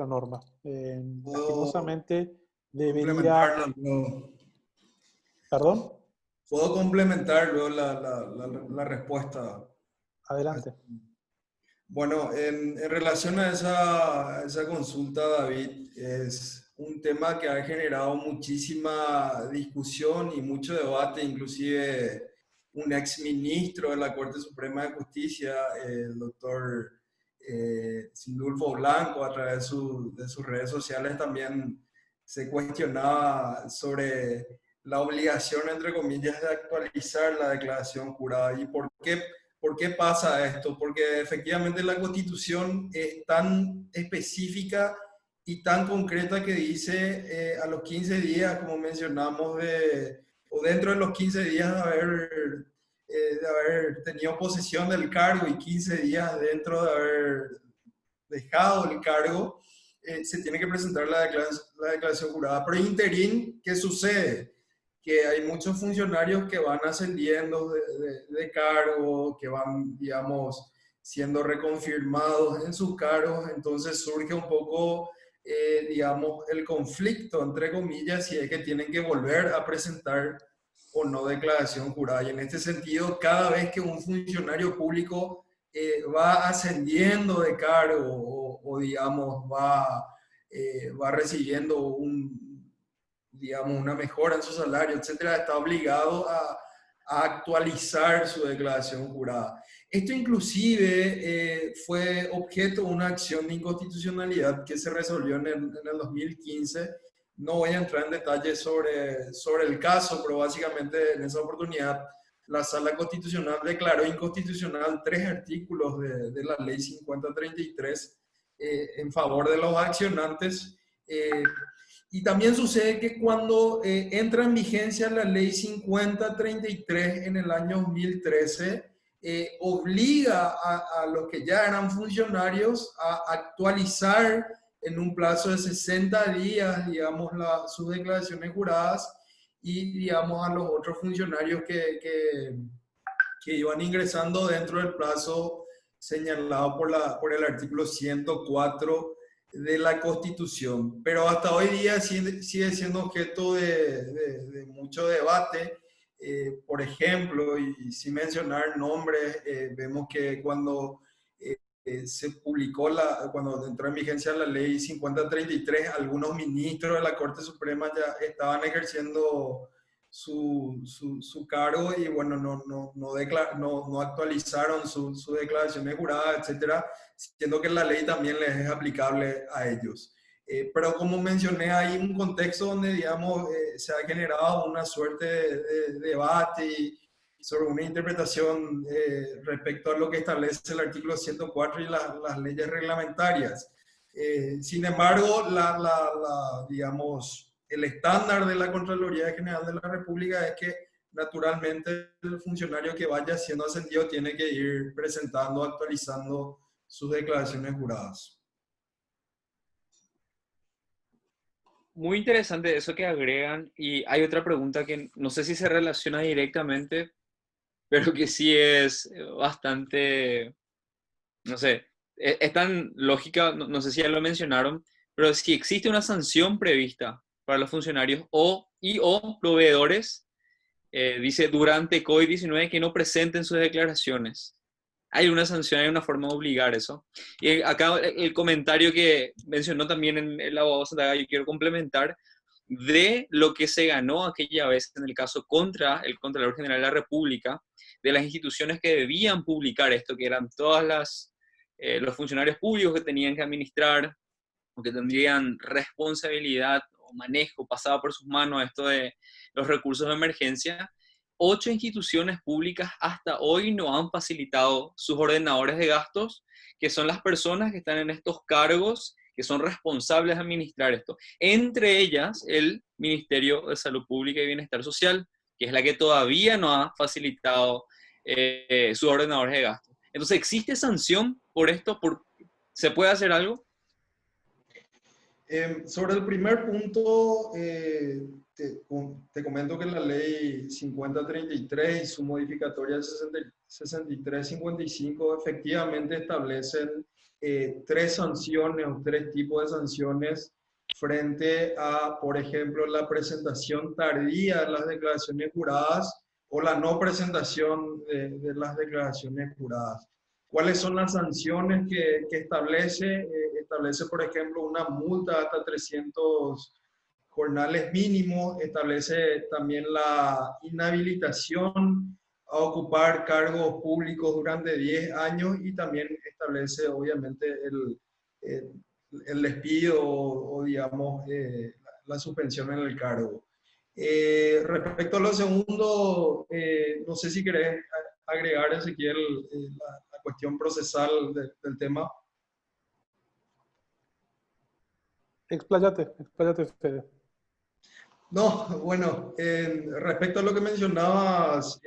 norma. Lastimosamente, debería... Complementarlo, no. ¿Perdón? Puedo complementar luego la respuesta. Adelante. Bueno, en relación a esa consulta, David, es un tema que ha generado muchísima discusión y mucho debate, inclusive un ex ministro de la Corte Suprema de Justicia, el doctor Sindulfo Blanco, a través de sus redes sociales también se cuestionaba sobre la obligación, entre comillas, de actualizar la declaración jurada y ¿por qué pasa esto? Porque efectivamente la Constitución es tan específica y tan concreta que dice a los 15 días, como mencionamos, o dentro de los 15 días de haber tenido posesión del cargo y 15 días dentro de haber dejado el cargo, se tiene que presentar la declaración jurada. Pero interín, ¿qué sucede? Que hay muchos funcionarios que van ascendiendo de cargo, que van, digamos, siendo reconfirmados en sus cargos, entonces surge un poco, digamos, el conflicto, entre comillas, si es que tienen que volver a presentar o no declaración jurada. Y en este sentido, cada vez que un funcionario público va ascendiendo de cargo digamos, va recibiendo digamos, una mejora en su salario, etcétera, está obligado a actualizar su declaración jurada. Esto inclusive fue objeto de una acción de inconstitucionalidad que se resolvió en el 2015. No voy a entrar en detalles sobre el caso, pero básicamente en esa oportunidad la Sala Constitucional declaró inconstitucional 3 artículos de la Ley 5033 en favor de los accionantes. Y también sucede que cuando entra en vigencia la Ley 5033 en el año 2013, obliga a los que ya eran funcionarios a actualizar en un plazo de 60 días, digamos, sus declaraciones juradas y, digamos, a los otros funcionarios que iban ingresando dentro del plazo señalado por el artículo 104 de la Constitución. Pero hasta hoy día sigue siendo objeto de mucho debate. Por ejemplo, y sin mencionar nombres, vemos que cuando se publicó, cuando entró en vigencia la ley 5033, algunos ministros de la Corte Suprema ya estaban ejerciendo su cargo y bueno, no actualizaron sus declaraciones juradas, etcétera, siendo que la ley también les es aplicable a ellos. Pero como mencioné, hay un contexto donde, digamos, se ha generado una suerte de debate sobre una interpretación respecto a lo que establece el artículo 104 y las leyes reglamentarias. Sin embargo, digamos, el estándar de la Contraloría General de la República es que naturalmente el funcionario que vaya siendo ascendido tiene que ir presentando, actualizando sus declaraciones juradas. Muy interesante eso que agregan. Y hay otra pregunta que no sé si se relaciona directamente, pero que sí es bastante, no sé, es tan lógica, no sé si ya lo mencionaron, Pero si existe una sanción prevista para los funcionarios o proveedores, dice durante COVID-19 que no presenten sus declaraciones. Hay una sanción, hay una forma de obligar eso. Y acá el comentario que mencionó también en el abogado Santaga, yo quiero complementar, de lo que se ganó aquella vez en el caso contra el Contralor General de la República, de las instituciones que debían publicar esto, que eran los funcionarios públicos que tenían que administrar o que tendrían responsabilidad o manejo, pasaba por sus manos esto de los recursos de emergencia. 8 instituciones públicas hasta hoy no han facilitado sus ordenadores de gastos, que son las personas que están en estos cargos, que son responsables de administrar esto. Entre ellas, el Ministerio de Salud Pública y Bienestar Social, que es la que todavía no ha facilitado sus ordenadores de gastos. Entonces, ¿existe sanción por esto? ¿Se puede hacer algo? Sobre el primer punto, te comento que la ley 5033 y su modificatoria 6355 efectivamente establecen tres sanciones o tres tipos de sanciones frente a, por ejemplo, la presentación tardía de las declaraciones juradas o la no presentación de las declaraciones juradas. ¿Cuáles son las sanciones que establece? Establece, por ejemplo, una multa hasta 300 jornales mínimos, establece también la inhabilitación a ocupar cargos públicos durante 10 años y también establece, obviamente, el despido o digamos, la suspensión en el cargo. Respecto a lo segundo, no sé si querés agregar, Ezequiel, la cuestión procesal del tema. Expláyate, Fede. No, bueno, respecto a lo que mencionabas,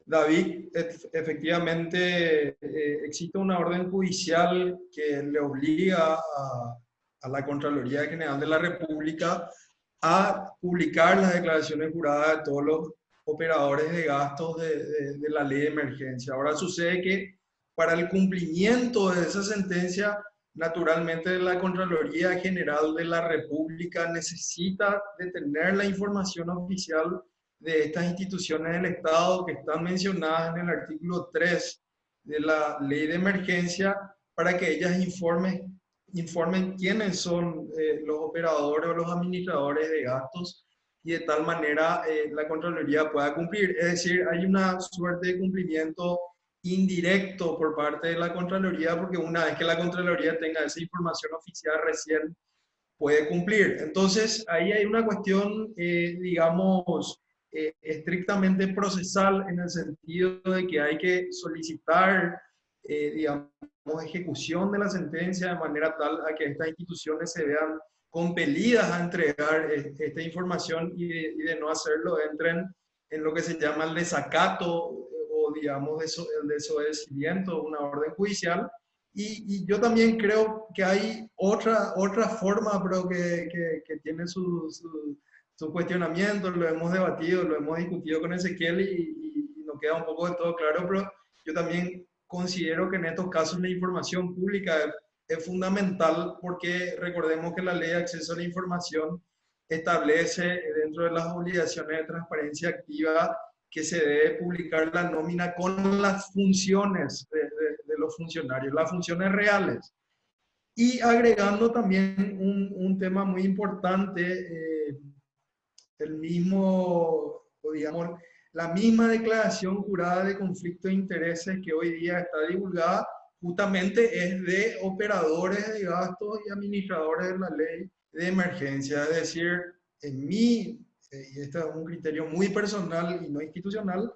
David, efectivamente existe una orden judicial que le obliga a la Contraloría General de la República a publicar las declaraciones juradas de todos los operadores de gastos de la ley de emergencia. Ahora sucede que para el cumplimiento de esa sentencia, naturalmente la Contraloría General de la República necesita de tener la información oficial de estas instituciones del Estado que están mencionadas en el artículo 3 de la ley de emergencia para que ellas informen quiénes son los operadores o los administradores de gastos y de tal manera la Contraloría pueda cumplir. Es decir, hay una suerte de cumplimiento indirecto por parte de la Contraloría porque una vez que la Contraloría tenga esa información oficial recién puede cumplir. Entonces, ahí hay una cuestión, digamos, estrictamente procesal en el sentido de que hay que solicitar, digamos, ejecución de la sentencia de manera tal a que estas instituciones se vean compelidas a entregar esta información y de no hacerlo entren en lo que se llama el desacato o digamos el desobedecimiento, una orden judicial. Y yo también creo que hay otra forma, pero que tiene su cuestionamiento, lo hemos debatido, lo hemos discutido con Ezequiel y nos queda un poco de todo claro, pero yo también considero que en estos casos la información pública es fundamental porque recordemos que la ley de acceso a la información establece dentro de las obligaciones de transparencia activa que se debe publicar la nómina con las funciones de los funcionarios, las funciones reales. Y agregando también un tema muy importante, el mismo, o digamos, la misma declaración jurada de conflicto de intereses que hoy día está divulgada, justamente es de operadores de gastos y administradores de la ley de emergencia. Es decir, en mí, y este es un criterio muy personal y no institucional,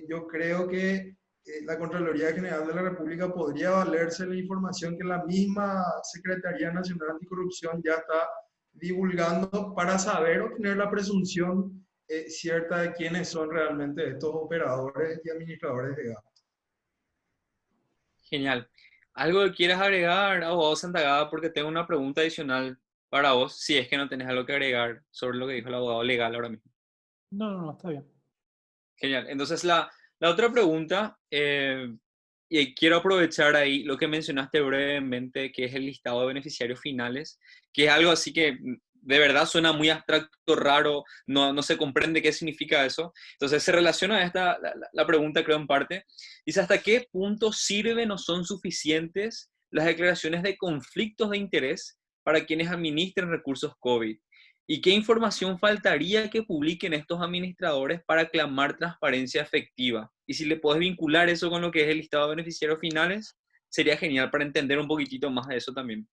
yo creo que la Contraloría General de la República podría valerse de la información que la misma Secretaría Nacional Anticorrupción ya está divulgando para saber o tener la presunción cierta de quiénes son realmente estos operadores y administradores de gastos. Genial. ¿Algo que quieras agregar, abogado Santagada? Porque tengo una pregunta adicional para vos, si es que no tenés algo que agregar sobre lo que dijo el abogado legal ahora mismo. No, está bien. Genial. Entonces, la otra pregunta Y quiero aprovechar ahí lo que mencionaste brevemente, que es el listado de beneficiarios finales, que es algo así que de verdad suena muy abstracto, raro, no se comprende qué significa eso. Entonces se relaciona a esta, la pregunta creo en parte, dice hasta qué punto sirven o son suficientes las declaraciones de conflictos de interés para quienes administren recursos COVID. ¿Y qué información faltaría que publiquen estos administradores para clamar transparencia efectiva? Y si le podés vincular eso con lo que es el listado de beneficiarios finales, sería genial para entender un poquitito más de eso también.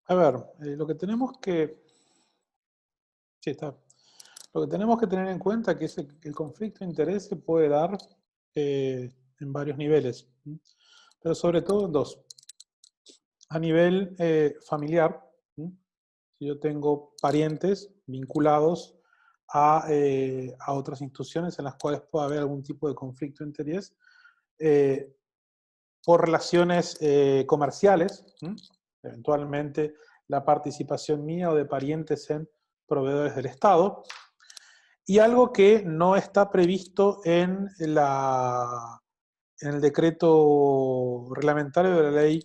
A ver, lo que tenemos que... Sí, está. Lo que tenemos que tener en cuenta es que el conflicto de interés se puede dar en varios niveles, ¿sí? Pero sobre todo en dos. A nivel familiar, ¿sí? Si yo tengo parientes vinculados a otras instituciones en las cuales pueda haber algún tipo de conflicto de interés, eh, por relaciones comerciales, ¿sí? Eventualmente la participación mía o de parientes en proveedores del Estado, y algo que no está previsto en el decreto reglamentario de la ley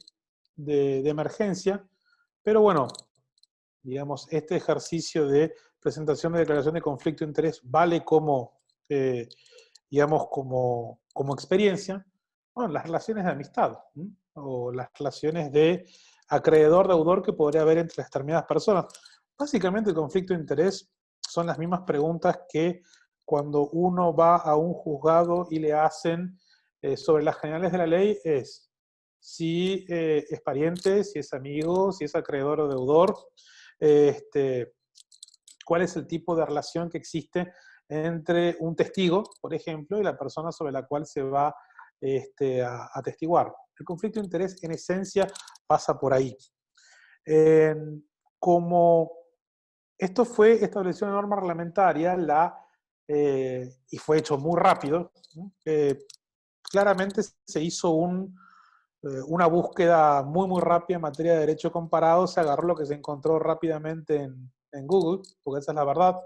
de emergencia, pero bueno, digamos, este ejercicio de presentación de declaración de conflicto de interés vale como, digamos, como experiencia, bueno, las relaciones de amistad, ¿sí? O las relaciones de acreedor-deudor que podría haber entre las determinadas personas. Básicamente el conflicto de interés son las mismas preguntas que cuando uno va a un juzgado y le hacen sobre las generales de la ley es si es pariente, si es amigo, si es acreedor o deudor, cuál es el tipo de relación que existe entre un testigo, por ejemplo, y la persona sobre la cual se va a atestiguar. El conflicto de interés, en esencia, pasa por ahí. Como esto fue establecido en norma reglamentaria y fue hecho muy rápido, ¿no? Claramente se hizo una búsqueda muy rápida en materia de derecho comparado, se agarró lo que se encontró rápidamente en Google, porque esa es la verdad.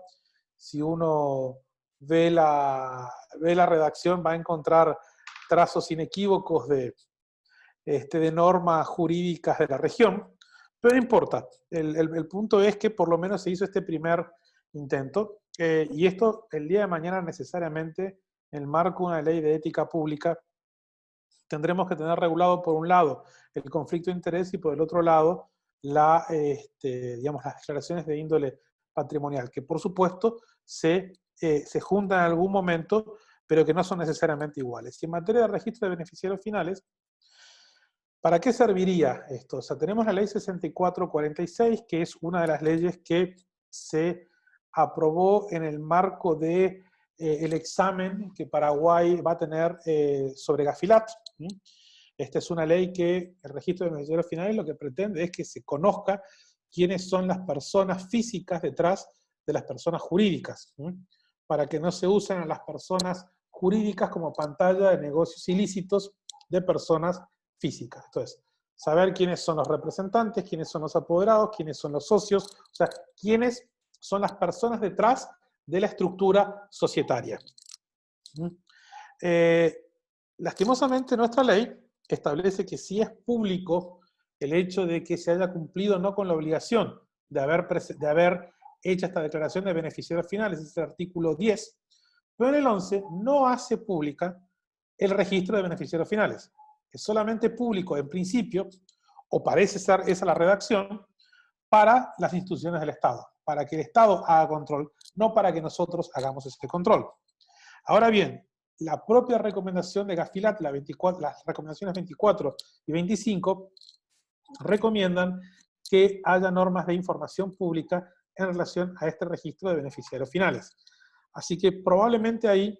Si uno ve la redacción, va a encontrar trazos inequívocos de normas jurídicas de la región, pero no importa. El punto es que por lo menos se hizo este primer intento, y esto el día de mañana necesariamente, en el marco de una ley de ética pública, tendremos que tener regulado por un lado el conflicto de interés y por el otro lado digamos, las declaraciones de índole patrimonial, que por supuesto se juntan en algún momento, pero que no son necesariamente iguales. Y en materia de registro de beneficiarios finales, ¿para qué serviría esto? O sea, tenemos la ley 6446, que es una de las leyes que se aprobó en el marco de el examen que Paraguay va a tener sobre Gafilat. ¿Sí? Esta es una ley que el registro de beneficiarios finales lo que pretende es que se conozca quiénes son las personas físicas detrás de las personas jurídicas, ¿sí? Para que no se usen a las personas jurídicas como pantalla de negocios ilícitos de personas físicas. Entonces, saber quiénes son los representantes, quiénes son los apoderados, quiénes son los socios, o sea, quiénes son las personas detrás de la estructura societaria. Lastimosamente, nuestra ley establece que si es público el hecho de que se haya cumplido no con la obligación de haber hecho esta declaración de beneficiarios finales, es el artículo 10, pero en el 11 no hace pública el registro de beneficiarios finales. Es solamente público en principio, o parece ser esa la redacción, para las instituciones del Estado, para que el Estado haga control, no para que nosotros hagamos ese control. Ahora bien, la propia recomendación de Gafilat, las recomendaciones 24 y 25, recomiendan que haya normas de información pública en relación a este registro de beneficiarios finales. Así que probablemente ahí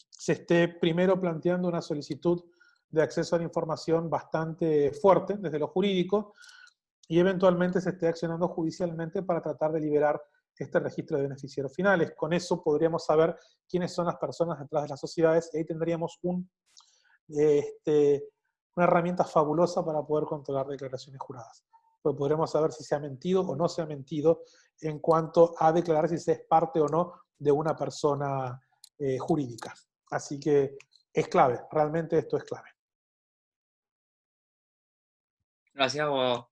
se esté primero planteando una solicitud de acceso a la información bastante fuerte desde lo jurídico y eventualmente se esté accionando judicialmente para tratar de liberar este registro de beneficiarios finales. Con eso podríamos saber quiénes son las personas detrás de las sociedades y ahí tendríamos una herramienta fabulosa para poder controlar declaraciones juradas. Pues podremos saber si se ha mentido o no se ha mentido en cuanto a declarar si se es parte o no de una persona jurídica. Así que es clave, realmente esto es clave. Gracias, abogado.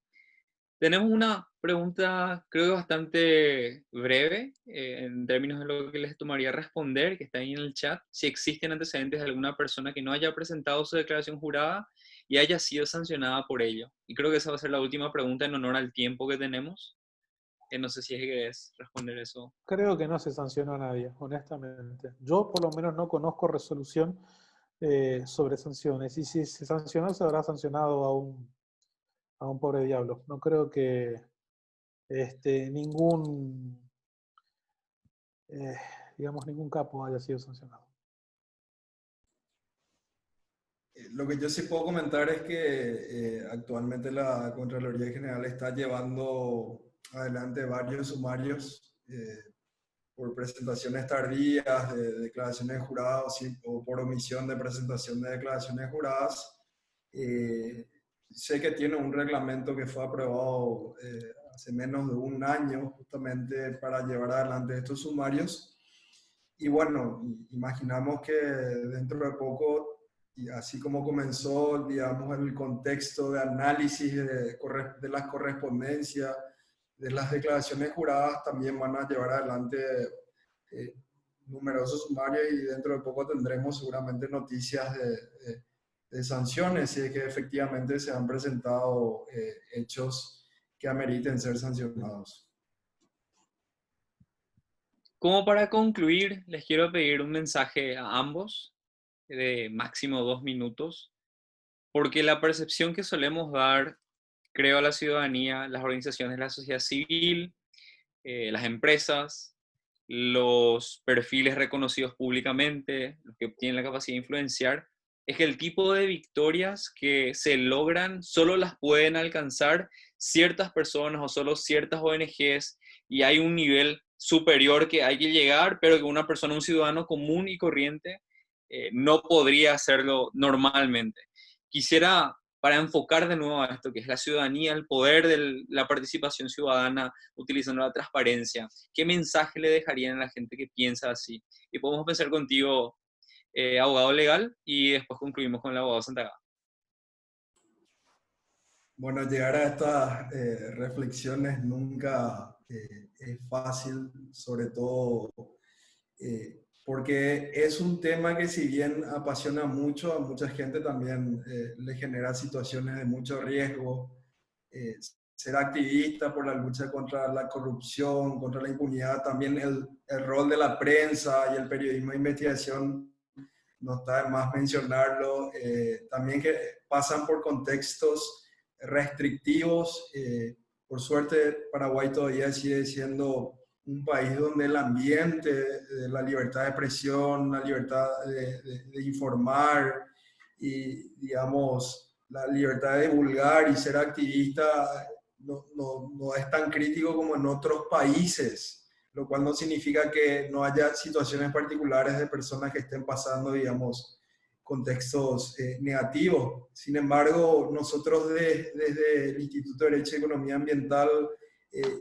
Tenemos una pregunta, creo que bastante breve, en términos de lo que les tomaría responder, que está ahí en el chat. Si existen antecedentes de alguna persona que no haya presentado su declaración jurada y haya sido sancionada por ello. Y creo que esa va a ser la última pregunta en honor al tiempo que tenemos. No sé si es que querés responder eso. Creo que no se sancionó a nadie, honestamente. Yo por lo menos no conozco resolución sobre sanciones. Y si se sancionó, se habrá sancionado a un pobre diablo. No creo que ningún, eh, digamos, ningún capo haya sido sancionado. Lo que yo sí puedo comentar es que actualmente la Contraloría General está llevando adelante varios sumarios por presentaciones tardías de declaraciones de jurados o por omisión de presentación de declaraciones juradas. Sé que tiene un reglamento que fue aprobado hace menos de un año justamente para llevar adelante estos sumarios. Y bueno, imaginamos que dentro de poco, y así como comenzó, digamos, el contexto de análisis de las correspondencias, de las declaraciones juradas, también van a llevar adelante eh, numerosos sumarios y dentro de poco tendremos seguramente noticias de sanciones si es que efectivamente se han presentado hechos que ameriten ser sancionados. Como para concluir, les quiero pedir un mensaje a ambos de máximo 2 minutos, porque la percepción que solemos dar, creo, a la ciudadanía, las organizaciones de la sociedad civil, las empresas, los perfiles reconocidos públicamente, los que tienen la capacidad de influenciar, es que el tipo de victorias que se logran solo las pueden alcanzar ciertas personas o solo ciertas ONGs, y hay un nivel superior que hay que llegar, pero que una persona, un ciudadano común y corriente, no podría hacerlo normalmente. Quisiera, para enfocar de nuevo a esto, que es la ciudadanía, el poder de la participación ciudadana, utilizando la transparencia, ¿qué mensaje le dejarían a la gente que piensa así? Y podemos pensar contigo, abogado legal, y después concluimos con el abogado Santagata. Bueno, llegar a estas reflexiones nunca es fácil, sobre todo porque es un tema que si bien apasiona mucho, a mucha gente también le genera situaciones de mucho riesgo. Eh, Ser activista por la lucha contra la corrupción, contra la impunidad, también el rol de la prensa y el periodismo de investigación, no está de más mencionarlo, también que pasan por contextos restrictivos. Por suerte, Paraguay todavía sigue siendo un país donde el ambiente de la libertad de expresión, la libertad de informar y, digamos, la libertad de divulgar y ser activista no es tan crítico como en otros países, lo cual no significa que no haya situaciones particulares de personas que estén pasando, digamos, contextos negativos. Sin embargo, nosotros desde el Instituto de Derecho y Economía Ambiental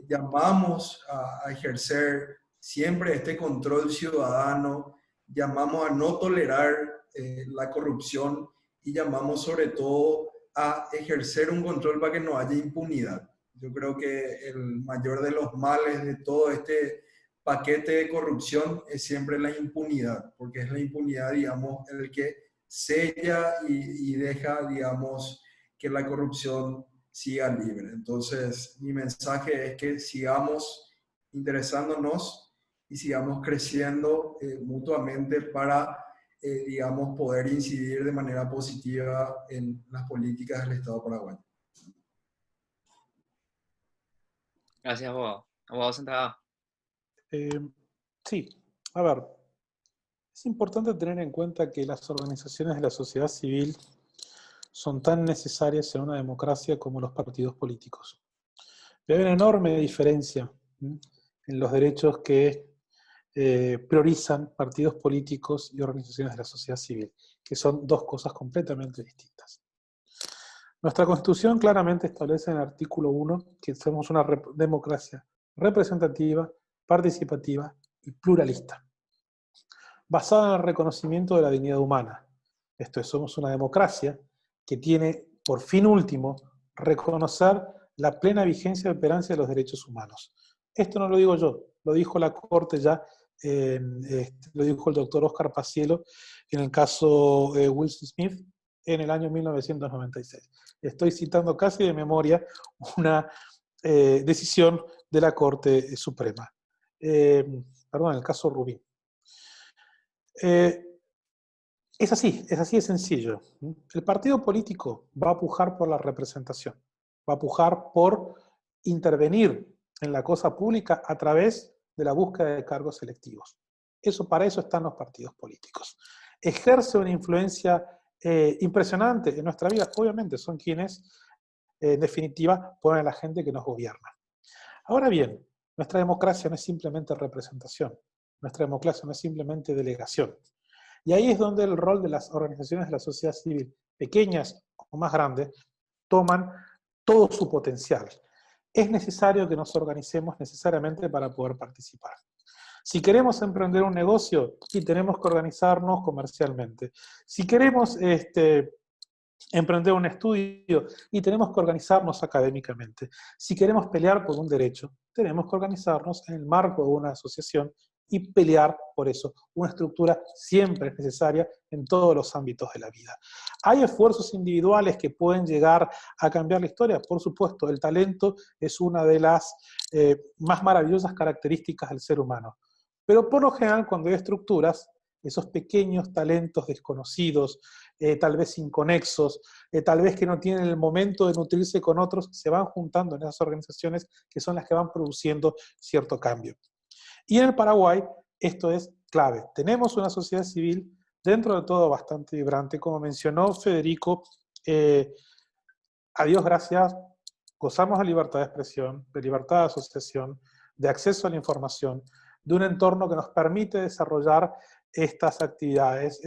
llamamos a ejercer siempre este control ciudadano, llamamos a no tolerar la corrupción y llamamos sobre todo a ejercer un control para que no haya impunidad. Yo creo que el mayor de los males de todo este paquete de corrupción es siempre la impunidad, porque es la impunidad, digamos, el que sella y deja, digamos, que la corrupción siga libre. Entonces, mi mensaje es que sigamos interesándonos y sigamos creciendo mutuamente para, digamos, poder incidir de manera positiva en las políticas del Estado paraguayo. Gracias, abogado. Abogado Santagata. Sí, a ver, es importante tener en cuenta que las organizaciones de la sociedad civil son tan necesarias en una democracia como los partidos políticos. Pero hay una enorme diferencia en los derechos que priorizan partidos políticos y organizaciones de la sociedad civil, que son dos cosas completamente distintas. Nuestra Constitución claramente establece en el artículo 1 que somos una democracia representativa, participativa y pluralista, basada en el reconocimiento de la dignidad humana. Esto es, somos una democracia que tiene por fin último reconocer la plena vigencia y operancia de los derechos humanos. Esto no lo digo yo, lo dijo la Corte ya, lo dijo el doctor Oscar Paciello en el caso Wilson Smith en el año 1996. Estoy citando casi de memoria una decisión de la Corte Suprema. Perdón, el caso Rubin. Es así de sencillo. El partido político va a pujar por la representación, va a pujar por intervenir en la cosa pública a través de la búsqueda de cargos electivos. Para eso están los partidos políticos. Ejerce una influencia impresionante en nuestra vida. Obviamente son quienes, en definitiva, ponen a la gente que nos gobierna. Ahora bien, nuestra democracia no es simplemente representación. Nuestra democracia no es simplemente delegación. Y ahí es donde el rol de las organizaciones de la sociedad civil, pequeñas o más grandes, toman todo su potencial. Es necesario que nos organicemos necesariamente para poder participar. Si queremos emprender un negocio, sí, tenemos que organizarnos comercialmente. Si queremos emprender un estudio, y tenemos que organizarnos académicamente. Si queremos pelear por un derecho, tenemos que organizarnos en el marco de una asociación y pelear por eso. Una estructura siempre es necesaria en todos los ámbitos de la vida. ¿Hay esfuerzos individuales que pueden llegar a cambiar la historia? Por supuesto, el talento es una de las más maravillosas características del ser humano. Pero por lo general, cuando hay estructuras, esos pequeños talentos desconocidos, tal vez inconexos, tal vez que no tienen el momento de nutrirse con otros, se van juntando en esas organizaciones que son las que van produciendo cierto cambio. Y en el Paraguay esto es clave. Tenemos una sociedad civil dentro de todo bastante vibrante. Como mencionó Federico, a Dios gracias, gozamos de libertad de expresión, de libertad de asociación, de acceso a la información, de un entorno que nos permite desarrollar estas actividades.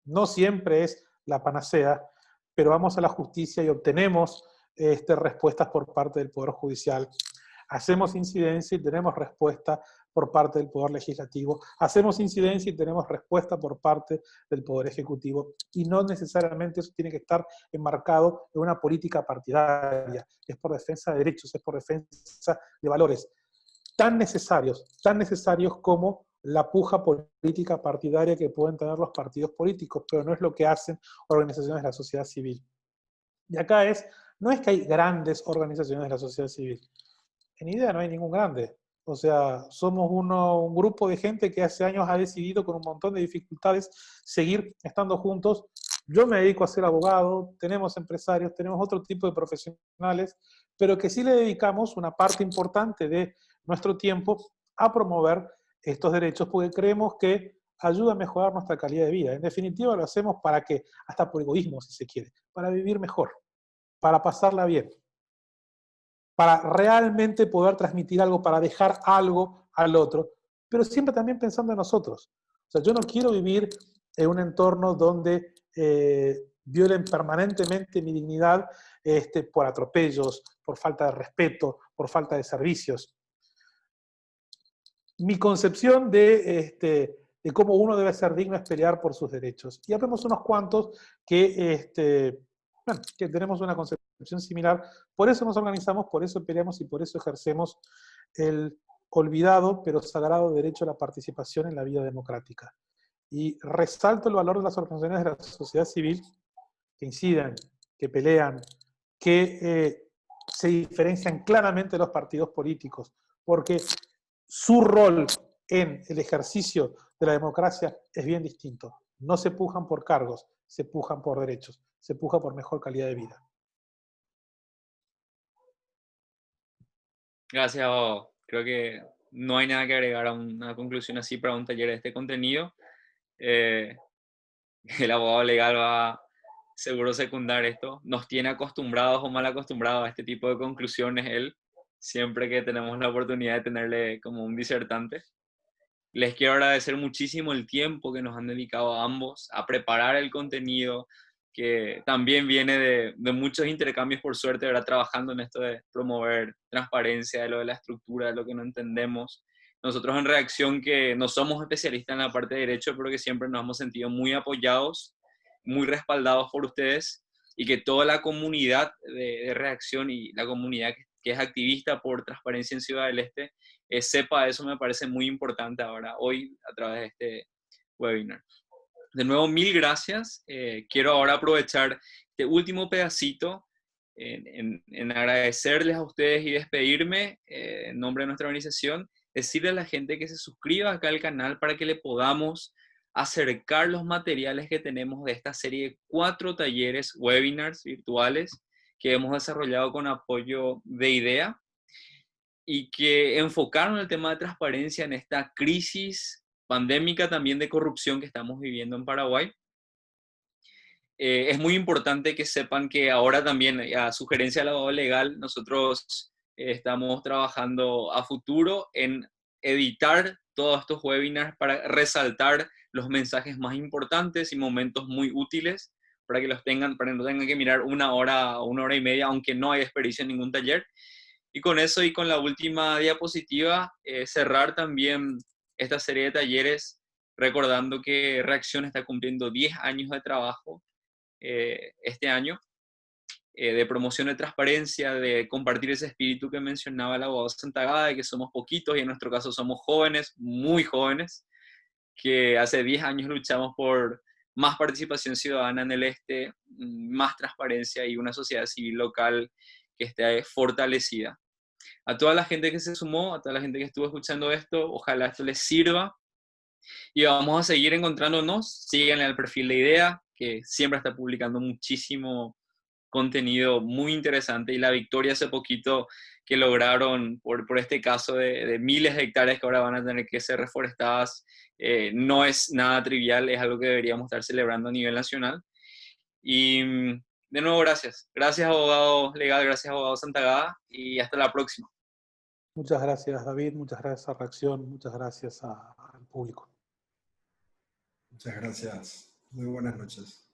No siempre es la panacea, pero vamos a la justicia y obtenemos respuestas por parte del Poder Judicial. Hacemos incidencia y tenemos respuesta por parte del Poder Legislativo. Hacemos incidencia y tenemos respuesta por parte del Poder Ejecutivo. Y no necesariamente eso tiene que estar enmarcado en una política partidaria. Es por defensa de derechos, es por defensa de valores tan necesarios como la puja política partidaria que pueden tener los partidos políticos, pero no es lo que hacen organizaciones de la sociedad civil. Y acá no es que hay grandes organizaciones de la sociedad civil. En idea no hay ningún grande. O sea, somos un grupo de gente que hace años ha decidido con un montón de dificultades seguir estando juntos. Yo me dedico a ser abogado, tenemos empresarios, tenemos otro tipo de profesionales, pero que sí le dedicamos una parte importante de nuestro tiempo a promover estos derechos porque creemos que ayuda a mejorar nuestra calidad de vida. En definitiva, lo hacemos para que, hasta por egoísmo si se quiere, para vivir mejor, para pasarla bien, para realmente poder transmitir algo, para dejar algo al otro, pero siempre también pensando en nosotros. O sea, yo no quiero vivir en un entorno donde violen permanentemente mi dignidad por atropellos, por falta de respeto, por falta de servicios. Mi concepción de cómo uno debe ser digno es pelear por sus derechos. Y habemos unos cuantos que tenemos una concepción similar. Por eso nos organizamos, por eso peleamos y por eso ejercemos el olvidado pero sagrado derecho a la participación en la vida democrática. Y resalto el valor de las organizaciones de la sociedad civil que inciden, que pelean, que se diferencian claramente de los partidos políticos, porque su rol en el ejercicio de la democracia es bien distinto. No se pujan por cargos, se pujan por derechos, se puja por mejor calidad de vida. Gracias, Bob. Creo que no hay nada que agregar a una conclusión así para un taller de este contenido. El abogado legal va seguro secundar esto. Nos tiene acostumbrados o mal acostumbrados a este tipo de conclusiones él, siempre que tenemos la oportunidad de tenerle como un disertante. Les quiero agradecer muchísimo el tiempo que nos han dedicado a ambos a preparar el contenido, que también viene de muchos intercambios, por suerte, ¿verdad? Trabajando en esto de promover transparencia, de lo de la estructura, de lo que no entendemos. Nosotros en Reacción, que no somos especialistas en la parte de derecho, pero que siempre nos hemos sentido muy apoyados, muy respaldados por ustedes, y que toda la comunidad de Reacción y la comunidad que es activista por transparencia en Ciudad del Este sepa eso. Me parece muy importante ahora, hoy, a través de este webinar. De nuevo, mil gracias. Quiero ahora aprovechar este último pedacito en agradecerles a ustedes y despedirme en nombre de nuestra organización, decirle a la gente que se suscriba acá al canal para que le podamos acercar los materiales que tenemos de esta serie de 4 talleres, webinars virtuales que hemos desarrollado con apoyo de IDEA y que enfocaron el tema de transparencia en esta crisis pandémica también de corrupción que estamos viviendo en Paraguay. Es muy importante que sepan que ahora también, a sugerencia del abogado legal, nosotros estamos trabajando a futuro en editar todos estos webinars para resaltar los mensajes más importantes y momentos muy útiles para que los tengan, para que no tengan que mirar 1 hora o 1 hora y media, aunque no hay experiencia en ningún taller. Y con eso y con la última diapositiva, cerrar también esta serie de talleres recordando que Reacción está cumpliendo 10 años de trabajo este año, de promoción de transparencia, de compartir ese espíritu que mencionaba el abogado Santagada, de que somos poquitos y en nuestro caso somos jóvenes, muy jóvenes, que hace 10 años luchamos por más participación ciudadana en el Este, más transparencia y una sociedad civil local que esté fortalecida. A toda la gente que se sumó, a toda la gente que estuvo escuchando esto, ojalá esto les sirva y vamos a seguir encontrándonos. Síganle al perfil de IDEA, que siempre está publicando muchísimo contenido muy interesante, y la victoria hace poquito que lograron por este caso de miles de hectáreas que ahora van a tener que ser reforestadas, no es nada trivial, es algo que deberíamos estar celebrando a nivel nacional. Y de nuevo, gracias. Gracias, abogado legal, gracias, abogado Santagada, y hasta la próxima. Muchas gracias, David. Muchas gracias a Reacción. Muchas gracias al público. Muchas gracias. Muy buenas noches.